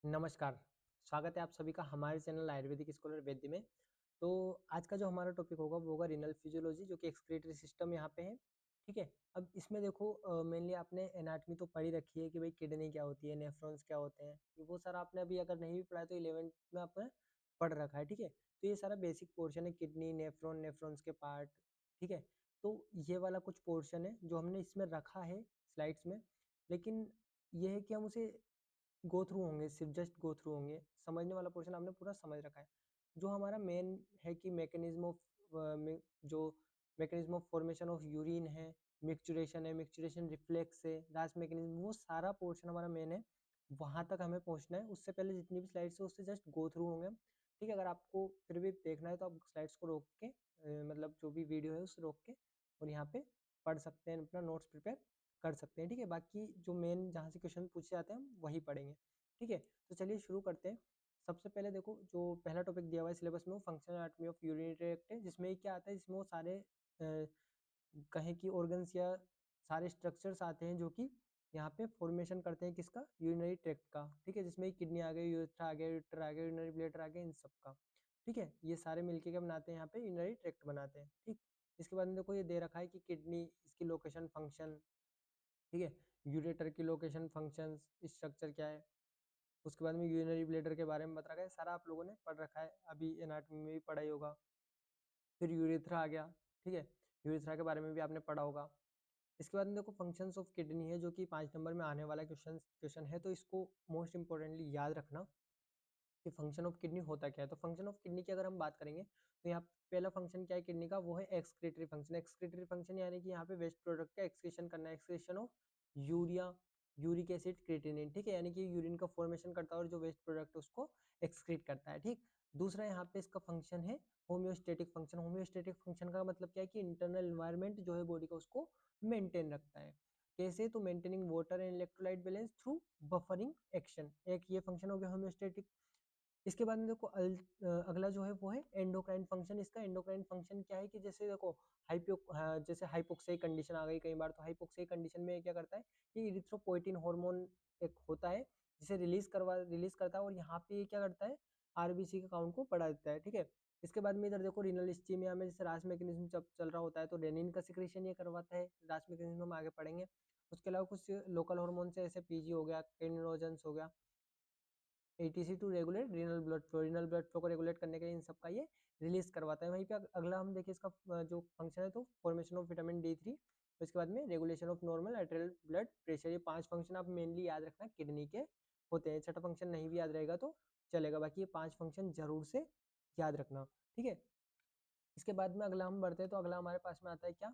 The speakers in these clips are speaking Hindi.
नमस्कार, स्वागत है आप सभी का हमारे चैनल आयुर्वेदिक स्कॉलर वैद्य में। तो आज का जो हमारा टॉपिक होगा वो होगा रीनल फिजियोलॉजी जो कि एक्सक्रीटरी सिस्टम यहाँ पे है, ठीक है? अब इसमें देखो मेनली आपने एनाटॉमी तो पढ़ी रखी है कि भाई किडनी क्या होती है, नेफ्रॉन्स क्या होते हैं, ये वो सारा आपने अभी अगर नहीं भी पढ़ा है तो 11th में आपने पढ़ रखा है, ठीक है? तो ये सारा बेसिक पोर्शन है किडनी, नेफ्रॉन्स के पार्ट, ठीक है? तो ये वाला कुछ पोर्शन है जो हमने इसमें रखा है स्लाइड्स में, लेकिन ये है कि हम उसे गो थ्रू होंगे, सिर्फ जस्ट गो थ्रू होंगे, समझने वाला पोर्शन आपने पूरा समझ रखा है। जो हमारा मेन है कि मैकेनिज्म ऑफ जो mechanism of formation of urine है, मिक्सचुरेशन रिफ्लेक्स है, लास्ट मैकेनिज्म, वो सारा पोर्शन हमारा मेन है, वहां तक हमें पहुंचना है। उससे पहले जितनी भी स्लाइड्स है उससे जस्ट गो थ्रू होंगे हम, ठीक है? अगर आपको फिर भी देखना है तो आप स्लाइड्स को रोक के मतलब जो भी वीडियो है उसे रोक के और यहाँ पे पढ़ सकते हैं, अपना नोट्स प्रिपेयर कर सकते हैं, ठीक है? बाकी जो मेन जहाँ से क्वेश्चन पूछे जाते हैं हम वही पढ़ेंगे, ठीक है? तो चलिए शुरू करते हैं। सबसे पहले देखो जो पहला टॉपिक दिया हुआ है सिलेबस में वो functional anatomy of urinary tract है, जिसमें क्या आता है, जिसमें वो सारे कहें कि ऑर्गन्स या सारे स्ट्रक्चर्स आते हैं जो कि यहाँ पे फॉर्मेशन करते हैं किसका, यूरिनरी ट्रैक्ट का, ठीक है? जिसमें किडनी आ गई, यूरेथ्रा आ गया, यूरेटर आ गया, यूरिनरी ब्लैडर आ गया, इन सब का, ठीक है? ये सारे मिलके क्या बनाते हैं, यहाँ पे यूरिनरी ट्रैक्ट बनाते हैं, ठीक? इसके बाद में देखो ये दे रखा है कि किडनी, इसकी लोकेशन फंक्शन, ठीक है? यूरेटर की लोकेशन फंक्शंस, स्ट्रक्चर क्या है, उसके बाद में यूरिनरी ब्लैडर के बारे में बता रखा है, सारा आप लोगों ने पढ़ रखा है, अभी एनाटॉमी में भी पढ़ा ही होगा। फिर यूरेथ्रा आ गया, ठीक है? यूरेथ्रा के बारे में भी आपने पढ़ा होगा। इसके बाद में देखो फंक्शंस ऑफ किडनी है जो कि 5 नंबर में आने वाला क्वेश्चन है, तो इसको मोस्ट इंपॉर्टेंटली याद रखना कि फंक्शन ऑफ किडनी होता क्या है। तो फंक्शन ऑफ किडनी की अगर हम बात करेंगे तो यहाँ पहला फंक्शन क्या है किडनी का, वो है एक्सक्रीटरी फंक्शन। एक्सक्रीटरी फंक्शन यानी कि यहाँ पे वेस्ट प्रोडक्ट का एक्सक्रीशन करना है, excretion of urea, uric acid, creatinine, ठीक है? यानी कि यूरिन का फॉर्मेशन करता है और जो वेस्ट प्रोडक्ट है उसको एक्सक्रीट करता है, ठीक? दूसरा यहाँ पे इसका फंक्शन है होम्योस्टेटिक फंक्शन। होम्योस्टेटिक फंक्शन का मतलब क्या है कि इंटरनल एनवायरनमेंट जो है बॉडी का उसको मेंटेन रखता है। कैसे? तो maintaining water and electrolyte balance through buffering action, एक ये फंक्शन हो गया होम्योस्टेटिक। इसके बाद में देखो अगला जो है वो है एंडोक्राइन फंक्शन। इसका एंडोक्राइन फंक्शन क्या है कि जैसे देखो जैसे हाइपोक्सिक कंडीशन आ गई कई बार, तो हाइपोक्सिक कंडीशन में क्या करता है कि इरिथ्रोपोइटिन हार्मोन एक होता है जिसे रिलीज करता है, और यहाँ पे ये क्या करता है, आरबीसी के काउंट को बढ़ा देता है, ठीक है? इसके बाद में इधर देखो रीनल इस्चीमिया में जैसे रास मैकेनिज्म जब चल रहा होता है तो रेनिन का सिक्रेशन ये करवाता है, रास मैकेनिज्म हम आगे पढ़ेंगे। उसके अलावा कुछ लोकल हार्मोन से ऐसे पीजी हो गया, कैनोजन्स हो गया, ATC to regulate renal blood flow को रेगुलेट करने के लिए इन सब का ये रिलीज करवाता है। वहीं पे अगला हम देखिए इसका जो फंक्शन है तो फॉर्मेशन ऑफ विटामिन D3, उसके बाद में regulation of normal arterial blood pressure. ये 5 फंक्शन आप मेनली याद रखना किडनी के होते हैं। छठा फंक्शन नहीं भी याद रहेगा तो चलेगा, बाकी ये 5 फंक्शन जरूर से याद रखना, ठीक है? इसके बाद में अगला हम बढ़ते हैं तो अगला हमारे पास में आता है क्या,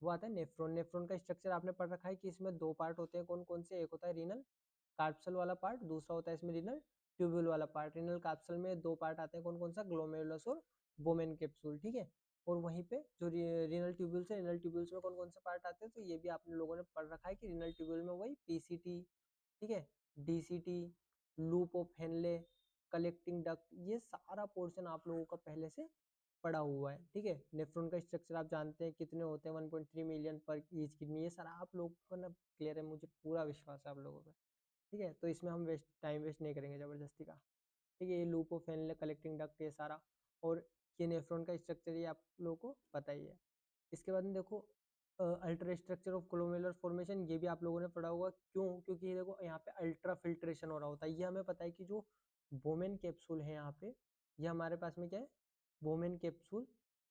वो आता है नेफ्रॉन। नेफ्रॉन का स्ट्रक्चर आपने पढ़ रखा है कि इसमें दो पार्ट होते हैं, कौन कौन से? एक होता है रीनल कार्पसल वाला पार्ट, दूसरा होता है इसमें रीनल ट्यूब्यूल वाला पार्ट। रीनल कार्पसल में दो पार्ट आते हैं, कौन कौन सा? ग्लोमेरुलस और वोमेन कैप्सूल, ठीक है? और वहीं पे जो रीनल ट्यूब्यूल्स है, रीनल ट्यूब्यूल्स में कौन कौन से पार्ट आते हैं, तो ये भी आप लोगों ने पढ़ रखा है कि रीनल ट्यूब्यूल में वही पीसीटी, ठीक है, DCT, loop of Henley, collecting duct, ये सारा पोर्शन आप लोगों का पहले से पड़ा हुआ है, ठीक है? नेफ्रॉन का स्ट्रक्चर आप जानते हैं कितने होते हैं, 1.3 मिलियन पर ईच किडनी, ये सारा आप लोगों को ना क्लियर है, मुझे पूरा विश्वास है आप लोगों पे, ठीक है? तो इसमें हम टाइम वेस्ट नहीं करेंगे जबरदस्ती का, ठीक है? ये loop of Henley, collecting duct, ये सारा, और ये नेफ्रॉन का स्ट्रक्चर ये आप लोगों को पता ही है। इसके बाद में देखो ultra structure of glomerular formation, ये भी आप लोगों ने पढ़ा होगा। क्यों? क्योंकि ये देखो यहाँ पे अल्ट्रा फिल्ट्रेशन हो रहा होता है। ये हमें पता है कि जो वोमेन कैप्सूल है यहाँ पे, ये हमारे पास में क्या है, वोमेन कैप्सूल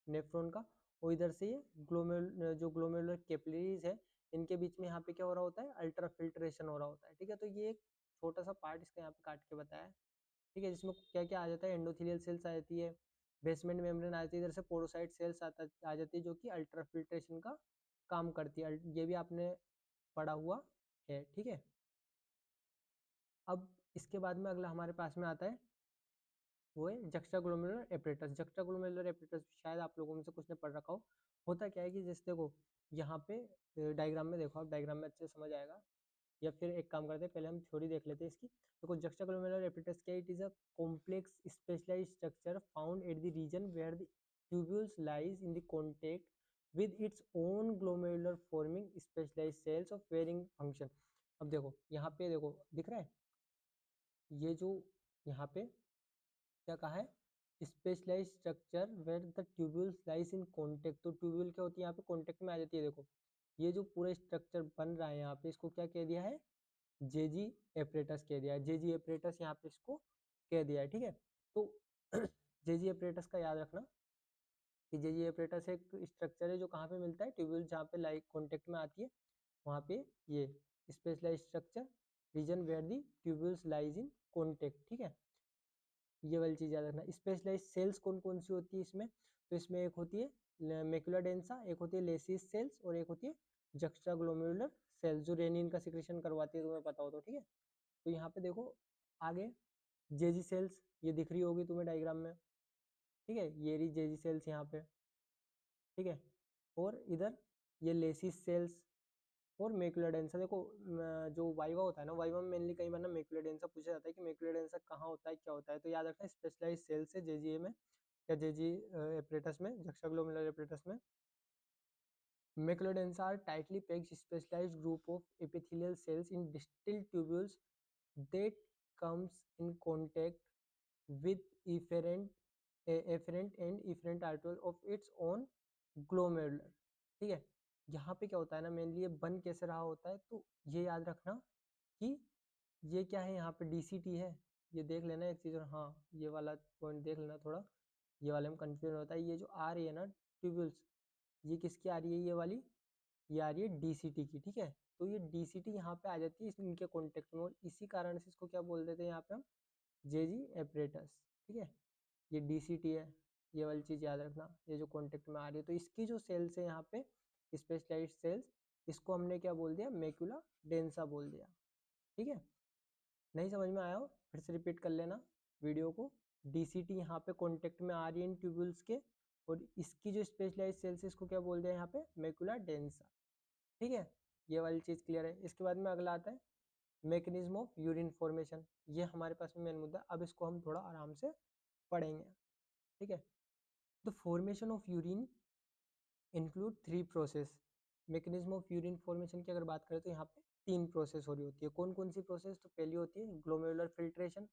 नेफ्रॉन का, और इधर से ये जो ग्लोमेरुलर कैपिलरीज है, इनके बीच में यहाँ पे क्या हो रहा होता है, अल्ट्रा फिल्ट्रेशन हो रहा होता है, ठीक है? तो ये एक छोटा सा पार्ट इसका यहाँ पे काट के बताया है, ठीक है? जिसमें क्या क्या आ जाता है, एंडोथेलियल सेल्स आ जाती है, बेसमेंट मेम्ब्रेन आ जाती है, इधर से पोरोसाइट सेल्स आ जाती है जो कि अल्ट्रा फिल्ट्रेशन का काम करती है। ये भी आपने पढ़ा हुआ है, ठीक है? अब इसके बाद में अगला हमारे पास में आता है वो है juxta glomerular apparatus. Juxta glomerular apparatus शायद आप लोगों में से कुछ ने पढ़ रखा हो। होता क्या है कि जैसे देखो यहाँ पे डायग्राम में देखो, आप डायग्राम में अच्छे से समझ आएगा, या फिर एक काम करते हैं पहले हम थ्योरी देख लेते हैं इसकी। देखो जक्स्टाग्लोमेरुलर एपिटस क्या, it is a complex specialized structure found at the region where the tubules lies in the contact with its own glomerular forming specialized cells of varying function. अब देखो यहाँ पे देखो दिख रहा है, ये जो यहाँ पे क्या कहा है, specialize structure where the tubules lies in contact. तो ट्यूब्यूल क्या होती है यहाँ पे कॉन्टेक्ट में आ जाती है। देखो ये जो पूरा स्ट्रक्चर बन रहा है यहाँ पे, इसको क्या कह दिया है, जेजी एपरेटस कह दिया है। जेजी एपरेटस यहाँ पे इसको कह दिया है, ठीक है। तो जेजी एपरेटस का याद रखना कि जेजी एपरेटस एक स्ट्रक्चर है जो कहाँ पे मिलता है, ट्यूब्यूल जहाँ पे लाइक कॉन्टेक्ट में आती है वहाँ पे ये specialize structure region where the tubules lies in contact, ठीक है। ये वाली चीज याद रखना। स्पेशलाइज सेल्स कौन कौन सी होती है इसमें, तो इसमें एक होती है मैक्युला डेंसा, एक होती है लेसिस सेल्स और एक होती है जक्स्ट्राग्लोमेरुलर सेल्स जो रेनिन का सिक्रेशन करवाती है, तुम्हें पता हो तो, ठीक है। तो यहाँ पे देखो आगे जेजी सेल्स ये दिख रही होगी तुम्हें डायग्राम में, ठीक है, ये रही जेजी सेल्स यहाँ पे, ठीक है। और इधर ये लेसिस सेल्स और मैक्युला डेंसा। देखो जो वाइवा होता है ना, वाइवा में मेनली कई बार ना मैक्युला डेंसा पूछा जाता है कि मैक्युला डेंसा कहाँ होता है, क्या होता है, तो याद रखना स्पेशलाइज सेल्स है जेजीए में या जेजी एपरेटस में, जक्स्ट्राग्लोमेरुलर एपरेटस में। Macula densa are tightly packed specialized group of epithelial cells in distal tubules that comes in contact with efferent and efferent arteriole of its own glomerular, ठीक है। यहाँ पे क्या होता है ना, मेनली ये बन कैसे रहा होता है, तो ये याद रखना कि ये क्या है, यहाँ पे डीसीटी है, ये देख लेना एक चीज, और हाँ ये वाला पॉइंट देख लेना थोड़ा, ये वाले में कंफ्यूजन होता है। ये जो आ रही है ना ट्यूब्यूल्स, ये किसकी आ रही है, ये वाली ये आ रही है डीसीटी की, ठीक है। तो ये डीसीटी यहाँ पे आ जाती है इनके कॉन्टेक्ट में, और इसी कारण से इसको क्या बोल देते हैं यहाँ पे हम, जेजी एपरेटस, ठीक है। ये डीसीटी है, ये वाली चीज याद रखना, ये जो कॉन्टेक्ट में आ रही है, तो इसकी जो सेल्स है यहाँ पे स्पेशलाइज्ड सेल्स, इसको हमने क्या बोल दिया, मैक्युला डेंसा बोल दिया, ठीक है। नहीं समझ में आया हो फिर से रिपीट कर लेना वीडियो को। डीसीटी यहाँ पे कॉन्टेक्ट में आ रही है इन ट्यूब्यूल्स के, और इसकी जो स्पेशलाइज्ड सेल्स है इसको क्या बोल दिया यहाँ पे, मैक्युला डेंसा, ठीक है। ये वाली चीज क्लियर है। इसके बाद में अगला आता है मैकेनिज्म ऑफ यूरिन फॉर्मेशन। ये हमारे पास में मेन मुद्दा, अब इसको हम थोड़ा आराम से पढ़ेंगे, ठीक है। The formation of urine include 3 process. Mechanism of urine formation की अगर बात करें तो यहाँ पे 3 प्रोसेस हो रही होती है। कौन कौन सी प्रोसेस, तो पहली होती है ग्लोमेरुलर फिल्ट्रेशन,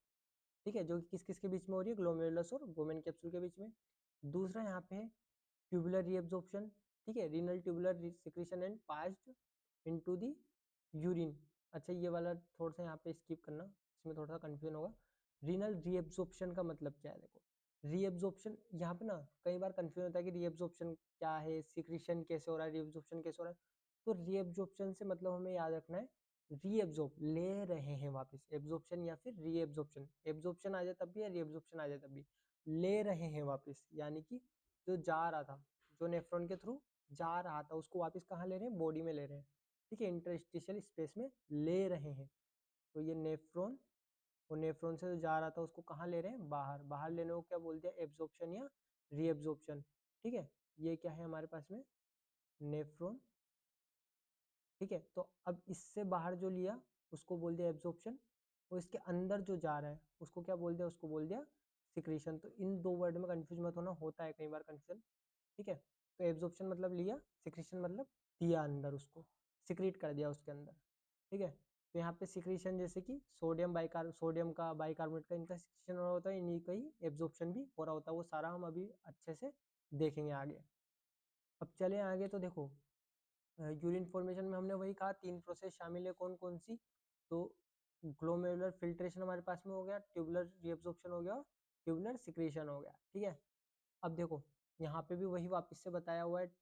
ठीक है, जो कि किस किस के बीच में हो रही है, ग्लोमेरुलस और गोमेन कैप्सूल के बीच में। दूसरा यहाँ पे है ट्यूबुलर रीअब्जॉर्प्शन, ठीक है, renal tubular secretion and passed into the urine. अच्छा ये वाला थोड़ा सा यहाँ पे स्किप करना, इसमें थोड़ा सा कंफ्यूजन होगा। रीनल रीअब्जॉर्प्शन का मतलब क्या है, देखो रीअब्जॉर्प्शन यहाँ पे ना कई बार कंफ्यूजन होता है कि रीअब्जॉर्प्शन क्या है, सिक्रीशन कैसे हो रहा है, रीअब्जॉर्प्शन कैसे हो रहा है। तो रीअब्जॉर्प्शन से मतलब हमें याद रखना है रीअब्जॉर्ब ले रहे हैं वापस, एब्जॉर्प्शन या फिर रीअब्जॉर्प्शन, एब्जॉर्प्शन आ जाए तब भी या रीअब्जॉर्प्शन आ जाए तब भी, ले रहे हैं वापस, यानी कि जो जा रहा था, जो नेफ्रॉन के थ्रू जा रहा था, उसको वापस कहाँ ले रहे हैं, बॉडी में ले रहे हैं, ठीक है, इंटरस्टिशियल स्पेस में ले रहे हैं। तो ये नेफ्रॉन, और नेफ्रॉन से जो जा रहा था उसको कहाँ ले रहे हैं, बाहर, बाहर लेने को क्या बोलते हैं, एब्जॉर्प्शन या रीअब्जॉर्प्शन, ठीक है। ये क्या है हमारे पास में, नेफ्रॉन, ठीक है। तो अब इससे बाहर जो लिया उसको बोल दिया एब्जॉर्प्शन, और इसके अंदर जो जा रहा है उसको क्या बोल दिया, उसको बोल दिया सिक्रीशन। तो इन दो वर्ड में कंफ्यूज मत होना, होता है कई बार कंफ्यूजन, ठीक है। तो एब्जॉर्प्शन मतलब लिया, सिक्रीशन मतलब दिया अंदर, उसको सिक्रीट कर दिया उसके अंदर, ठीक है। तो यहाँ पे सिक्रीशन जैसे कि सोडियम का बाइकार्बोनेट का इनका सिक्रीशन हो रहा होता है, इन्हीं का ही एब्जॉर्प्शन भी हो रहा होता है, वो सारा हम अभी अच्छे से देखेंगे आगे। अब चले आगे, तो देखो यूरिन फॉर्मेशन में हमने वही कहा 3 प्रोसेस शामिल है, कौन कौन सी, तो ग्लोमेरुलर फिल्ट्रेशन हमारे पास में हो गया, ट्यूबुलर रीअब्जॉर्प्शन हो गया, ट्यूबुलर सिक्रीशन हो गया, ठीक है। अब देखो यहाँ पे भी वही वापस से बताया हुआ है,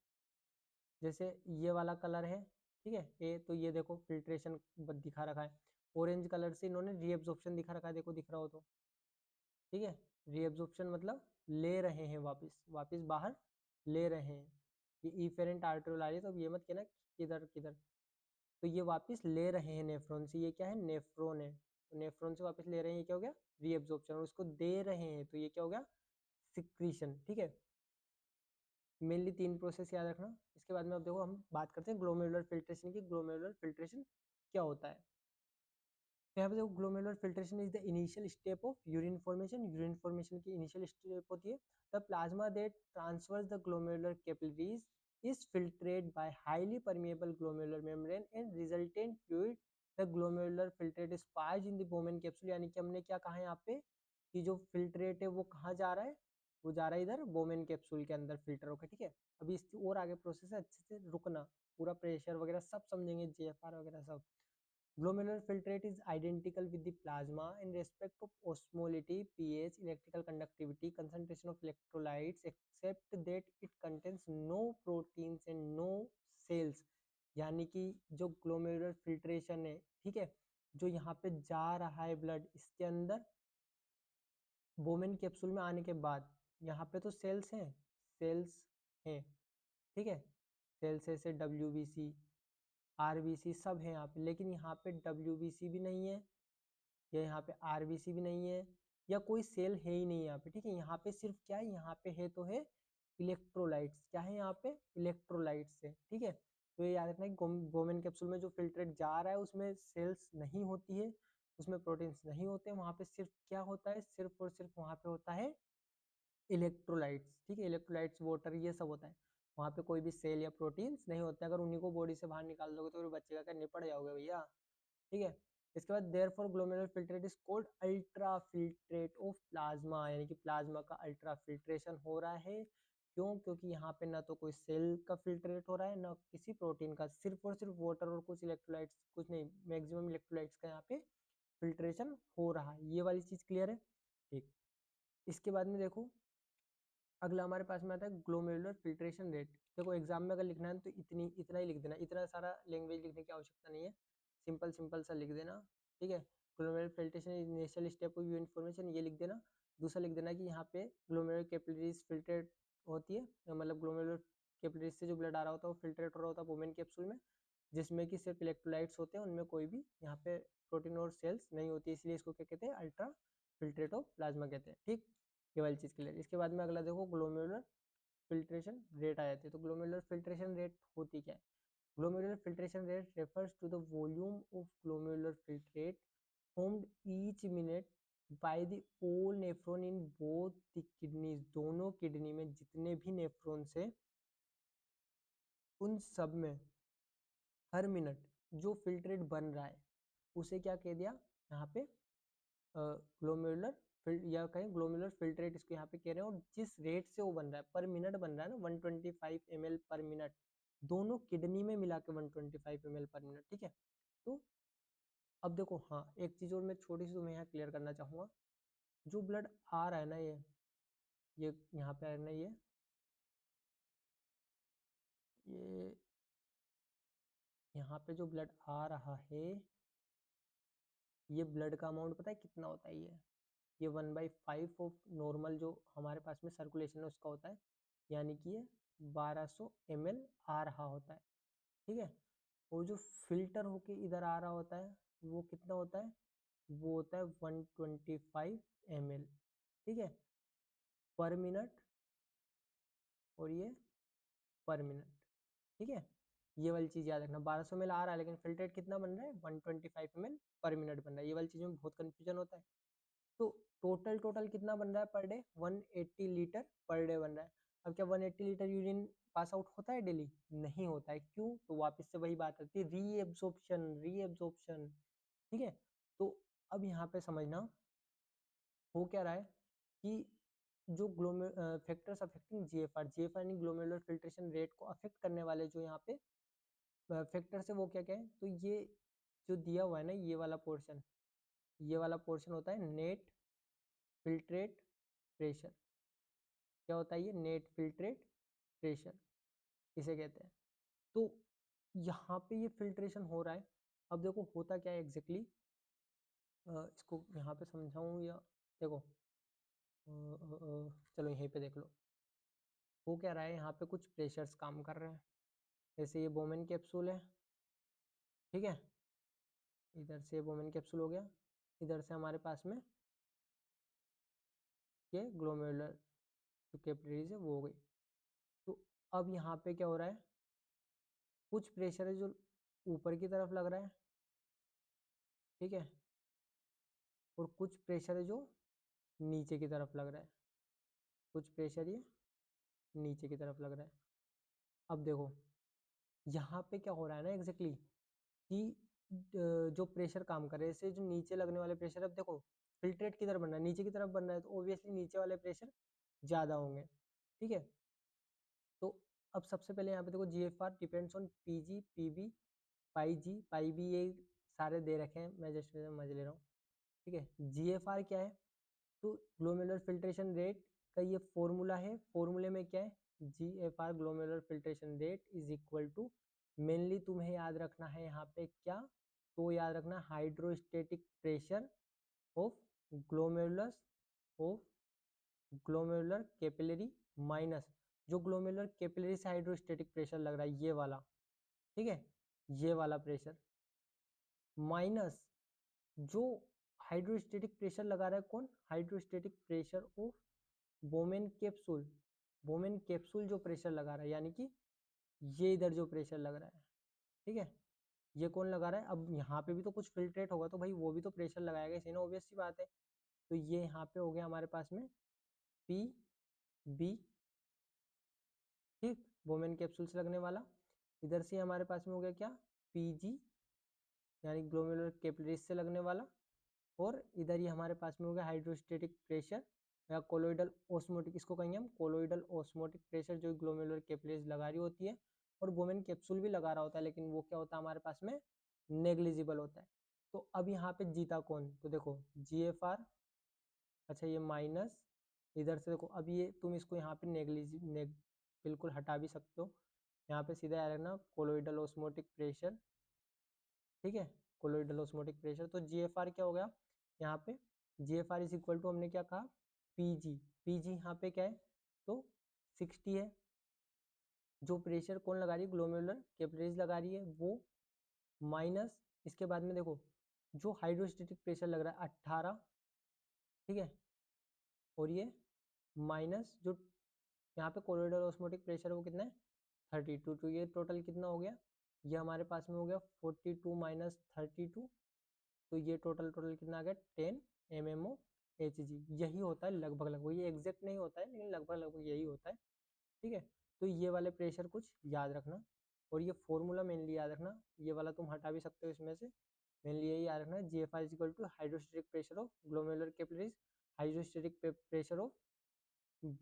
जैसे ये वाला कलर है, ठीक है, ए, तो ये देखो फिल्ट्रेशन दिखा रखा है, ऑरेंज कलर से इन्होंने रीअब्जॉर्प्शन दिखा रखा है, देखो दिख रहा हो तो, ठीक है। रीअब्जॉर्प्शन मतलब ले रहे हैं वापस, वापस बाहर ले रहे हैं। ये इफेरेंट आर्टेरियल आ रही है, तो अब ये मत कहना किधर किधर, तो ये वापस ले रहे हैं नेफ्रॉन से, ये क्या है, नेफ्रॉन है, तो नेफ्रॉन से वापस ले रहे हैं, ये क्या हो गया, रीअब्जॉर्प्शन, और उसको दे रहे हैं तो ये क्या हो गया, सिक्रीशन, ठीक है। मेनली 3 प्रोसेस याद रखना। इसके बाद में अब देखो हम बात करते हैं ग्लोमेरुलर फिल्ट्रेशन की। ग्लोमेरुलर फिल्ट्रेशन क्या होता है, तो यहाँ पे देखो glomerular filtration is the initial step of urine formation. Urine formation की इनिशियल स्टेप होती है, the plasma that transverse the glomerular capillaries is filtrated by highly permeable glomerular membrane and resultant fluid the glomerular filtrate is passed in the Bowman capsule, यानी कि हमने क्या कहा है यहाँ पे कि जो फिल्ट्रेट है वो कहाँ जा रहा है, वो जा रहा है इधर बोमेन कैप्सूल के अंदर फिल्टर होकर, ठीक है। अभी इसकी और आगे प्रोसेस है, अच्छे से रुकना, पूरा प्रेशर वगैरह सब समझेंगे, जीएफआर वगैरह सब। Glomerular filtrate is identical with the plasma in respect of osmolality, pH, electrical conductivity, concentration of electrolytes, except that it contains no proteins and no cells। यानी कि जो ग्लोमेरुलर फिल्ट्रेशन है, ठीक है, जो यहाँ पे जा रहा है ब्लड इसके अंदर बोमेन कैप्सूल में आने के बाद, यहाँ पे तो सेल्स हैं, ठीक है, सेल्स ऐसे WBC RBC सब है यहाँ पे, लेकिन यहाँ पे WBC भी नहीं है, या यहाँ पे RBC भी नहीं है, या कोई सेल है ही नहीं यहाँ पे, ठीक है। यहाँ पे सिर्फ क्या है, यहाँ पे है तो है इलेक्ट्रोलाइट्स, क्या है यहाँ पे, इलेक्ट्रोलाइट्स है, ठीक है। तो ये याद रखना कि बोमेन कैप्सूल में जो फिल्ट्रेट जा रहा है उसमें सेल्स नहीं होती है, उसमें प्रोटीन्स नहीं होते, वहाँ पे सिर्फ क्या होता है, सिर्फ और सिर्फ वहाँ पे होता है इलेक्ट्रोलाइट्स, ठीक है, इलेक्ट्रोलाइट्स वाटर ये सब होता है, वहाँ पे कोई भी सेल या प्रोटीन्स नहीं होते। अगर उन्हीं को बॉडी से बाहर निकाल दोगे तो फिर बच्चे का क्या निपट जाओगे भैया, ठीक है। इसके बाद therefore glomerular filtrate is called ultra filtrate of plasma, यानी कि प्लाज्मा का अल्ट्रा फिल्ट्रेशन हो रहा है। क्यों? क्योंकि यहाँ पे ना तो कोई सेल का फिल्ट्रेट हो रहा है, ना किसी प्रोटीन का, सिर्फ और सिर्फ वाटर और कुछ इलेक्ट्रोलाइट्स, कुछ नहीं, मैक्सिमम इलेक्ट्रोलाइट्स का यहाँ पे फिल्ट्रेशन हो रहा है। ये वाली चीज क्लियर है, ठीक। इसके बाद में देखो अगला हमारे पास में आता है ग्लोमेरुलर फिल्ट्रेशन रेट। देखो एग्जाम में अगर लिखना है तो इतना ही लिख देना, इतना सारा लैंग्वेज लिखने की आवश्यकता नहीं है, सिंपल सिंपल सा लिख देना, ठीक है। Glomerular filtration initial step of information, ये लिख देना। दूसरा लिख देना कि यहाँ पे ग्लोमेरुलर कैपिलरीज फिल्ट्रेट होती है, मतलब ग्लोमेरुलर कैपिलरीज से जो ब्लड आ रहा होता है वो फिल्ट्रेट हो रहा होता है वोमेन कैप्सूल में, जिसमें कि सिर्फ इलेक्ट्रोलाइट्स होते हैं, उनमें कोई भी यहाँ पे प्रोटीन और सेल्स नहीं होती, इसलिए इसको क्या कहते हैं, अल्ट्रा फिल्ट्रेट ऑफ प्लाज्मा कहते हैं, ठीक। ये वाली चीज़ क्लियर। इसके बाद में अगला देखो ग्लोमेरुलर फिल्ट्रेशन रेट आ जाती है। तो ग्लोमेरुलर फिल्ट्रेशन रेट होती क्या है, glomerular filtration rate refers to the volume of glomerular filtrate formed each minute by the all nephron in both the kidneys, दोनों किडनी में जितने भी नेफ्रॉन्स है उन सब में हर मिनट जो फिल्ट्रेट बन रहा है उसे क्या कह दिया यहाँ पे, ग्लोमेरुलर या कहें ग्लोमेरुलर फिल्ट्रेट इसको यहाँ पे कह रहे हैं। और जिस रेट से वो बन रहा है, पर मिनट बन रहा है ना, 125 ml पर मिनट, दोनों किडनी में मिला के 125 ml पर मिनट, ठीक है। तो अब देखो, हाँ एक चीज़ और मैं छोटी सी तुम्हें यहाँ क्लियर करना चाहूँगा, जो ब्लड आ रहा है ना, ये यहाँ पे आ रहा है ना, ये यहाँ पे जो ब्लड आ रहा है, ये ब्लड का अमाउंट पता है कितना होता है, ये 1/5 ऑफ नॉर्मल जो हमारे पास में सर्कुलेशन है उसका होता है, यानी कि ये 1200 ml आ रहा होता है, ठीक है। और जो फिल्टर होके इधर आ रहा होता है वो कितना होता है, वो होता है 125 ml, ठीक है, पर मिनट, और ये पर मिनट, ठीक है। ये वाली चीज़ याद रखना, 1200 ml आ रहा है लेकिन फिल्ट्रेट कितना बन रहा है, 125 ml पर मिनट बन रहा है। ये वाली चीज़ में बहुत कन्फ्यूजन होता है। तो टोटल कितना बन रहा है per day, 180 litre per day बन रहा है। अब क्या 180 लीटर यूरिन पास आउट होता है डेली, नहीं होता है, क्यों? तो वापस से वही बात आती है, रीएब्सॉर्प्शन, ठीक है। तो अब यहाँ पे समझना हो क्या रहा है कि जो फैक्टर्स अफेक्टिंग जीएफआर यानी ग्लोमेरुलर फिल्ट्रेशन रेट को अफेक्ट करने वाले जो यहाँ पे फैक्टर्स है वो क्या क्या है, तो ये जो दिया हुआ है ना, ये वाला पोर्शन होता है नेट फिल्ट्रेट प्रेशर। क्या होता है ये, नेट फिल्ट्रेट प्रेशर इसे कहते हैं। तो यहाँ पे ये फिल्ट्रेशन हो रहा है। अब देखो होता क्या है एग्जैक्टली, इसको यहाँ पे समझाऊँ या, देखो चलो यहीं पे देख लो, हो क्या रहा है, यहाँ पे कुछ प्रेशर्स काम कर रहे हैं। जैसे ये बोमेन कैप्सूल है, ठीक है, इधर से बोमेन कैप्सूल हो गया, इधर से हमारे पास में ये ग्लोमेरुलर जो कैपिलरीज है वो हो गई। तो अब यहाँ पे क्या हो रहा है, कुछ प्रेशर है जो ऊपर की तरफ लग रहा है, ठीक है, और कुछ प्रेशर है जो नीचे की तरफ लग रहा है, कुछ प्रेशर ये नीचे की तरफ लग रहा है। अब देखो यहाँ पे क्या हो रहा है ना एग्जैक्टली कि जो प्रेशर काम कर रहे हैं, जैसे जो नीचे लगने वाले प्रेशर, अब देखो फिल्ट्रेट किधर बन रहा है, नीचे की तरफ बन रहा है, तो ऑब्वियसली नीचे वाले प्रेशर ज़्यादा होंगे, ठीक है। तो अब सबसे पहले यहाँ पे देखो G F R depends on P G, P B, pi B, ये सारे दे रखे हैं, मैं जस्ट समझ ले रहा हूँ, ठीक है। जी एफ आर क्या है, तो ग्लोमेरुलर फिल्ट्रेशन रेट का ये फॉर्मूला है। फॉर्मूले में क्या है, G F R glomerular filtration rate is equal to, mainly तुम्हें याद रखना है यहाँ पे क्या, तो याद रखना hydrostatic pressure of glomerulus of glomerular capillary minus जो ग्लोमेरुलर कैपिलरी से हाइड्रोस्टेटिक प्रेशर लग रहा है ये वाला, ठीक है, ये वाला प्रेशर माइनस जो हाइड्रोस्टेटिक प्रेशर लगा रहा है कौन, hydrostatic pressure of Bowman capsule, Bowman capsule जो प्रेशर लगा रहा है, यानी कि ये इधर जो प्रेशर लग रहा है, ठीक है, ये कौन लगा रहा है। अब यहाँ पे भी तो कुछ फिल्ट्रेट होगा, तो भाई वो भी तो प्रेशर लगाएगा, इसी ना, ऑब्वियस सी बात है। तो ये यहाँ पे हो गया हमारे पास में पी बी, ठीक, बोमेन कैप्सूल से लगने वाला। इधर से हमारे पास में हो गया क्या, पी जी, यानी ग्लोमेरुलर कैपिलरीज से लगने वाला। और इधर ही हमारे पास में हो गया हाइड्रोस्टेटिक प्रेशर या कोलोइडल ऑस्मोटिक, इसको कहेंगे हम कोलोइडल ऑस्मोटिक प्रेशर, जो ग्लोमेरुलर कैपिलरीज लगा रही होती है, और बोमेन कैप्सूल भी लगा रहा होता है, लेकिन वो क्या होता है हमारे पास में, नेग्लिजिबल होता है। तो अब यहाँ पे जीता कौन, तो देखो जी एफ आर, अच्छा ये माइनस, इधर से देखो, अब ये तुम इसको यहाँ पे बिल्कुल हटा भी सकते हो, यहाँ पे सीधा आ रहा है ना कोलोइडल ऑस्मोटिक प्रेशर, ठीक है, कोलोइडल ऑस्मोटिक प्रेशर। तो जी एफ आर क्या हो गया यहाँ पे, G F R is equal to, हमने क्या कहा, पी जी, पी जी यहाँ पे क्या है, तो 60 है, जो प्रेशर कौन लगा रही है, ग्लोमेरुलर कैपिलरीज लगा रही है वो, माइनस इसके बाद में देखो जो हाइड्रोस्टेटिक प्रेशर लग रहा है 18, ठीक है, और ये माइनस जो यहाँ पे कोलोइडल ऑस्मोटिक प्रेशर है वो कितना है 32, तो ये टोटल कितना हो गया, ये हमारे पास में हो गया 42 माइनस 32, तो ये टोटल टोटल कितना आ गया 10 MmO Hg। यही होता है लगभग लगभग, ये एग्जैक्ट नहीं होता है लेकिन लगभग लगभग यही होता है, ठीक है। तो ये वाले प्रेशर कुछ याद रखना, और ये फॉर्मूला मेनली याद रखना, ये वाला तुम हटा भी सकते हो इसमें से, मेनली यही याद रखना, G F R is equal to hydrostatic pressure of glomerular capillaries, hydrostatic pressure of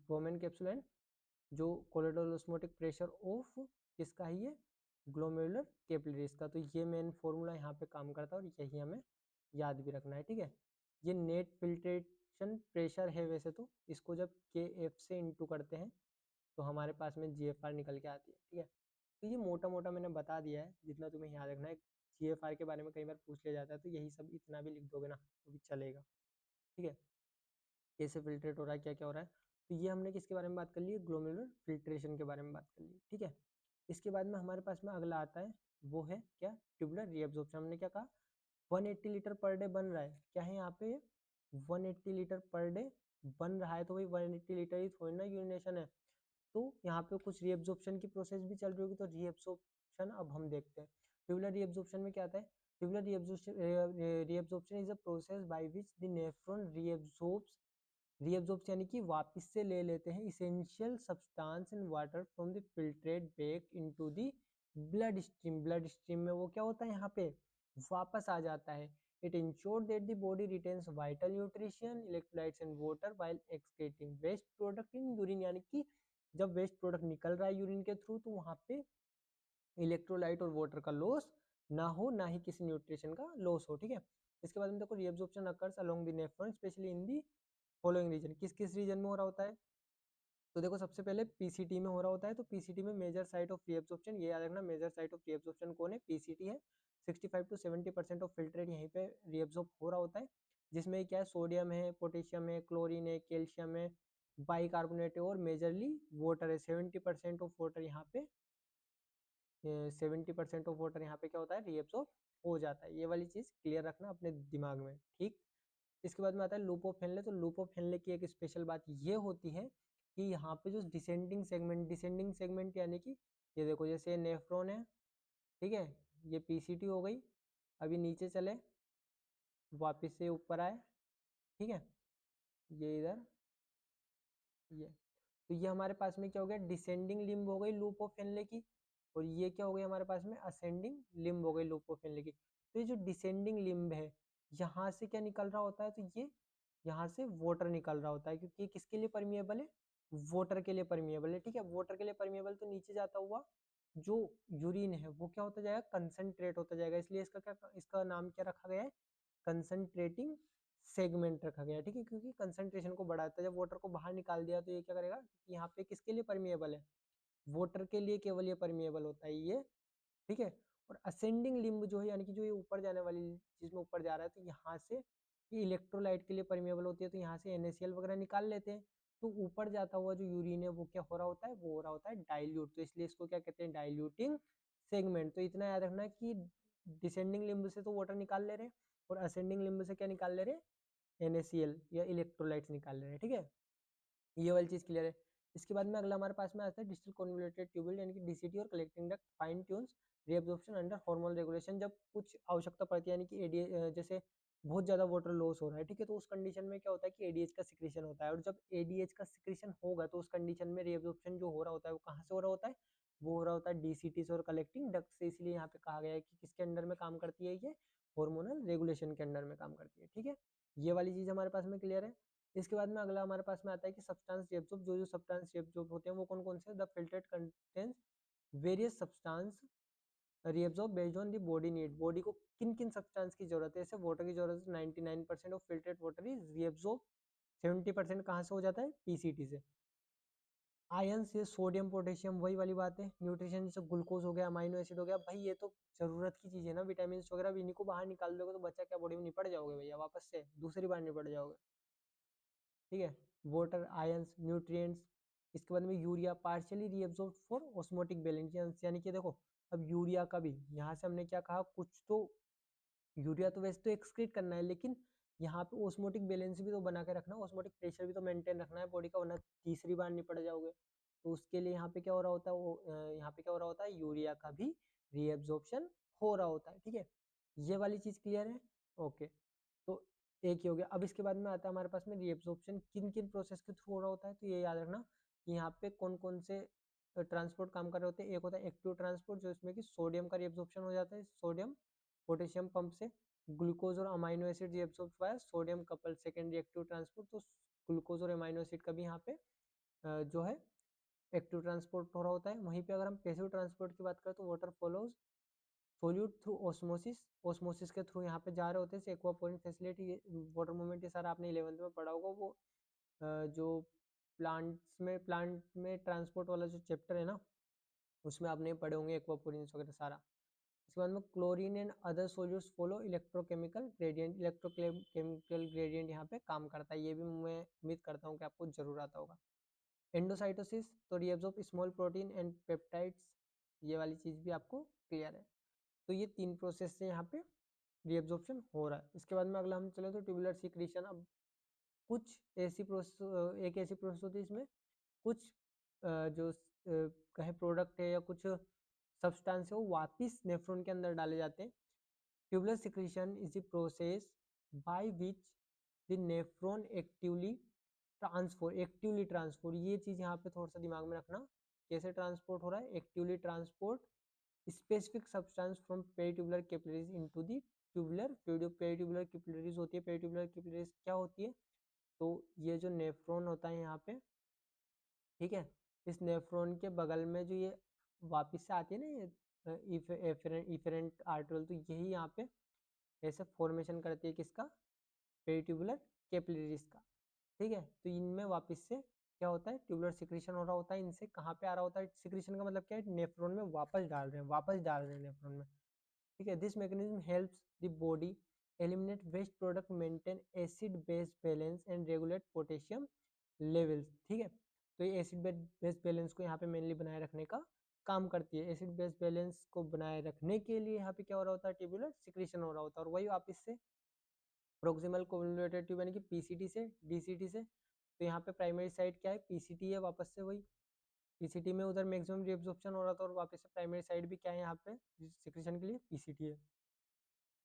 Bowman capsule and जो कोलोइडल ऑस्मोटिक प्रेशर ऑफ किसका है ये, ग्लोमेरुलर कैपिलरीज का। तो ये मेन फॉर्मूला यहाँ पे काम करता है, और यही हमें याद भी रखना है, ठीक है। ये नेट फिल्ट्रेशन प्रेशर है वैसे तो, इसको जब के एफ से इंटू करते हैं तो हमारे पास में जी एफ आर निकल के आती है, ठीक है। तो ये मोटा मोटा मैंने बता दिया है, जितना तुम्हें याद रखना है। जी एफ आर के बारे में कई बार पूछ लिया जाता है, तो यही सब इतना भी लिख दोगे ना तो भी चलेगा, ठीक है। कैसे फिल्ट्रेट हो रहा है, क्या क्या हो रहा है, तो ये हमने किसके बारे में बात कर ली, ग्लोमेरुलर फिल्ट्रेशन के बारे में बात कर ली, ठीक है। इसके बाद में हमारे पास में अगला आता है, वो है क्या, ट्यूबुलर रीअब्जॉर्प्शन। हमने क्या कहा, 180 लीटर पर डे बन रहा है, क्या है यहाँ पे 180 लीटर पर डे बन रहा है, तो भाई 180 लीटर ही थोड़ी ना यूरिनेशन है, तो यहाँ पे कुछ रीअब्जॉर्प्शन की प्रोसेस भी चल रही होगी, तो रीअब्जॉर्प्शन अब हम देखते हैं। ट्यूबुलर रीअब्जॉर्प्शन में क्या आता है, tubular reabsorption is a process by which the nephron reabsorbs यानी कि वापस से ले लेते हैं essential substance in water from the filtrate back into the blood stream. Blood stream में वो क्या होता है यहाँ पे वापस आ जाता है। It insure that the body retains vital nutrition electrolytes and water while excreting waste product in urine, यानी कि जब वेस्ट प्रोडक्ट निकल रहा है यूरिन के थ्रू तो वहाँ पे इलेक्ट्रोलाइट और वाटर का लॉस ना हो, ना ही किसी न्यूट्रिशन का लॉस हो, ठीक है। इसके बाद में देखो reabsorption occurs along the nephron specially in the following region. किस किस रीजन में हो रहा होता है, तो देखो सबसे पहले पीसीटी में हो रहा होता है, तो पीसीटी में मेजर साइट ऑफ रीअब्जॉर्प्शन, ये याद रखना मेजर साइट ऑफ रीअब्जॉर्प्शन कौन है, पीसीटी है। 65 टू 70% ऑफ फिल्ट्रेट यहीं पे रीअब्जॉर्ब हो रहा होता है, जिसमें क्या है सोडियम है, पोटेशियम है, क्लोरीन है, कैल्शियम है, बाइकार्बोनेट है, और मेजरली वाटर है। 70% ऑफ वाटर यहाँ पे 70% ऑफ वाटर यहाँ पे क्या होता है रीअब्सॉर्ब हो जाता है। ये वाली चीज क्लियर रखना अपने दिमाग में, ठीक। इसके बाद में आता है लूप ऑफ हेनले। तो लूप ऑफ हेनले की एक स्पेशल बात ये होती है कि यहाँ पे जो डिसेंडिंग सेगमेंट यानी कि ये देखो जैसे नेफ्रॉन है, ठीक है, ये पीसीटी हो गई, अभी नीचे चले वापस से ऊपर आए, ठीक है, ये इधर ये, तो ये हमारे पास में क्या हो गया डिसेंडिंग लिम्ब हो गई लूप ऑफ हेनले की, और ये क्या हो गई हमारे पास में असेंडिंग लिम्ब हो गई लूप ऑफ हेनले की। तो ये जो डिसेंडिंग लिम्ब है, यहाँ से क्या निकल रहा होता है, तो ये यहाँ से वाटर निकल रहा होता है, क्योंकि ये किसके लिए परमिएबल है, वाटर के लिए परमिएबल है, ठीक है। वाटर के लिए परमिएबल, तो नीचे जाता हुआ जो यूरिन है वो क्या होता जाएगा, कंसंट्रेट होता जाएगा, इसलिए इसका नाम क्या रखा गया है, कंसंट्रेटिंग सेगमेंट रखा गया है, ठीक है, क्योंकि कंसंट्रेशन को बढ़ाता है। जब वाटर को बाहर निकाल दिया तो ये क्या करेगा, यहाँ पे किसके लिए परमिएबल है, वाटर के लिए केवल ये परमिएबल होता है ये, ठीक है। और असेंडिंग लिम्ब जो है, यानी कि जो ये ऊपर जाने वाली चीज में ऊपर जा रहा है, तो यहाँ से ये इलेक्ट्रोलाइट के लिए परमिएबल होती है, तो यहाँ से NaCl वगैरह निकाल लेते हैं। तो ऊपर जाता हुआ जो यूरिन है वो क्या हो रहा होता है, वो हो रहा होता है डाइल्यूट, तो इसलिए इसको क्या कहते हैं, डाइल्यूटिंग सेगमेंट। तो इतना याद रखना कि डिसेंडिंग लिम्ब से तो वाटर निकाल ले रहे हैं, और असेंडिंग लिम्ब से क्या निकाल ले रहे हैं, NaCl या इलेक्ट्रोलाइट्स निकाल ले रहे हैं, ठीक है। ये वाली चीज क्लियर है। इसके बाद में अगला हमारे पास में आता है डिजिटल कन्वोल्यूटेड ट्यूबुल, यानी कि DCT और collecting duct fine tunes reabsorption under hormonal regulation. जब कुछ आवश्यकता पड़ती है, यानी कि एडीएच, जैसे बहुत ज्यादा वाटर लॉस हो रहा है, ठीक है, तो उस कंडीशन में क्या होता है कि एडीएच का सिक्रेशन होता है, और जब एडीएच का सिक्रेशन होगा तो उस कंडीशन में रीअब्जॉर्प्शन जो हो रहा होता है वो कहाँ से हो रहा होता है, वो हो रहा होता है DCT से और कलेक्टिंग डक्ट से। इसलिए यहाँ पे कहा गया है कि किसके अंडर में काम करती है, ये हार्मोनल रेगुलेशन के अंडर में काम करती है, ठीक है। ये वाली चीज हमारे पास में क्लियर है। इसके बाद में अगला हमारे पास में आता है कि सब्सटेंस रिएब्सॉर्ब, जो सब्सटेंस रिएब्सॉर्ब होते हैं वो कौन कौन से, the filtered contains various substance reabsorb based on the body need. Body को किन किन सब्सटेंस की जरूरत है, जैसे वाटर की जरूरत है, 99% of filtered water is reabsorb, 70% कहाँ से हो जाता है, PCT से। आयन से सोडियम पोटेशियम, वही वाली बात है। न्यूट्रिशन जैसे ग्लूकोज हो गया, अमाइनो एसिड हो गया, भाई ये तो जरूरत की चीज है ना, विटामिन वगैरह, इन्हीं को बाहर निकाल दोगे तो बच्चा क्या बॉडी में निपट जाओगे भैया, वापस से दूसरी बार निपट जाओगे, ठीक है। Water, ions, nutrients. इसके बाद में urea partially reabsorbed for osmotic balance, यानी कि देखो अब यूरिया का भी यहाँ से हमने क्या कहा, कुछ तो यूरिया तो वैसे तो एक्सक्रीट करना है, लेकिन यहाँ पे ऑस्मोटिक बैलेंस भी तो बना के रखना, ऑस्मोटिक प्रेशर भी तो मेंटेन रखना है बॉडी का, वरना तीसरी बार निपट जाओगे। तो उसके लिए यहाँ पे क्या हो रहा होता है, वो यहाँ पे क्या हो रहा होता है, यूरिया का भी रीएब्जॉर्प्शन हो रहा होता है, ठीक है। ये वाली चीज क्लियर है, ओके। तो एक ही हो गया। अब इसके बाद में आता है हमारे पास में रीएब्जॉर्प्शन किन किन प्रोसेस के थ्रू हो रहा होता है, तो ये याद रखना कि यहाँ पे कौन कौन से ट्रांसपोर्ट काम कर रहे होते हैं। एक होता है एक्टिव ट्रांसपोर्ट, जो इसमें कि सोडियम का रीएब्जॉर्प्शन हो जाता है, सोडियम पोटेशियम पंप से। ग्लूकोज और amino acid reabsorb by sodium couple secondary active transport, तो ग्लूकोज और अमाइनो एसिड का भी यहाँ पे जो है एक्टिव ट्रांसपोर्ट हो रहा होता है। वहीं पे अगर हम पैसिव ट्रांसपोर्ट की बात करें तो water follows solute through osmosis, osmosis के थ्रू यहाँ पे जा रहे होते हैं। एक्वापोरिंग फैसिलिटी, वाटर मूवमेंट, ये सारा आपने 11th में पढ़ा होगा, वो जो प्लांट में ट्रांसपोर्ट वाला जो चैप्टर है ना, उसमें आपने पढ़े होंगे एक्वापोरिंग्स वगैरह सारा। इसके बाद में chlorine and other solutes follow electrochemical gradient, electrochemical gradient यहाँ पे काम करता है, ये भी मैं उम्मीद करता हूँ कि आपको जरूर आता होगा। एंडोसाइटोसिस, तो reabsorb small protein and peptides, ये वाली चीज भी आपको क्लियर है। तो ये तीन प्रोसेस से यहाँ पे रीअब्सॉर्प्शन हो रहा है। इसके बाद में अगला हम चले तो ट्यूबुलर सिक्रीशन। अब कुछ ऐसी प्रोसेस, एक ऐसी प्रोसेस होती है इसमें कुछ जो कहे प्रोडक्ट है या कुछ सब्सटेंस है वो वापिस नेफ्रॉन के अंदर डाले जाते हैं। Tubular secretion is the process by which the nephron actively transfer, ये चीज यहाँ पे थोड़ा सा दिमाग में रखना, कैसे ट्रांसपोर्ट हो रहा है, actively transport specific substance from peritubular capillaries into the tubular fluid. Peritubular capillaries होती है, पेरिट्यूबुलर कैपिलरीज क्या होती है, तो ये जो नेफ्रॉन होता है यहाँ पे, ठीक है, इस नेफ्रॉन के बगल में जो ये वापिस से आती है ना, ये इफेरेंट आर्टरल, तो यही यहाँ पे ऐसे फॉर्मेशन करती है किसका, पेरिट्यूबुलर कैपिलरीज का, ठीक है। तो इनमें वापस से क्या होता है, ट्यूबुलर सिक्रीशन हो रहा होता है, इनसे कहाँ पे आ रहा होता है, सिक्रीशन का मतलब क्या है, नेफ्रॉन में वापस डाल रहे हैं, वापस डाल रहे हैं नेफ्रॉन में, ठीक है। This mechanism helps the body eliminate waste product, maintain acid base balance and regulate potassium levels, ठीक है। तो ये एसिड बेस बैलेंस को यहाँ पे मेनली बनाए रखने का काम करती है। एसिड बेस बैलेंस को बनाए रखने के लिए यहाँ पे क्या हो रहा होता है, ट्यूबुलर सिक्रीशन हो रहा होता है, और वही वापस से प्रोक्सिमल कन्वोल्यूटेड ट्यूब यानी कि PCT से DCT से। तो यहाँ पे प्राइमरी साइड क्या है, PCT है, वापस से वही PCT में उधर मैक्सिमम रिएब्जॉर्प्शन हो रहा था, और वापस से प्राइमरी साइड भी क्या है यहाँ पे सिक्रीशन के लिए PCT है।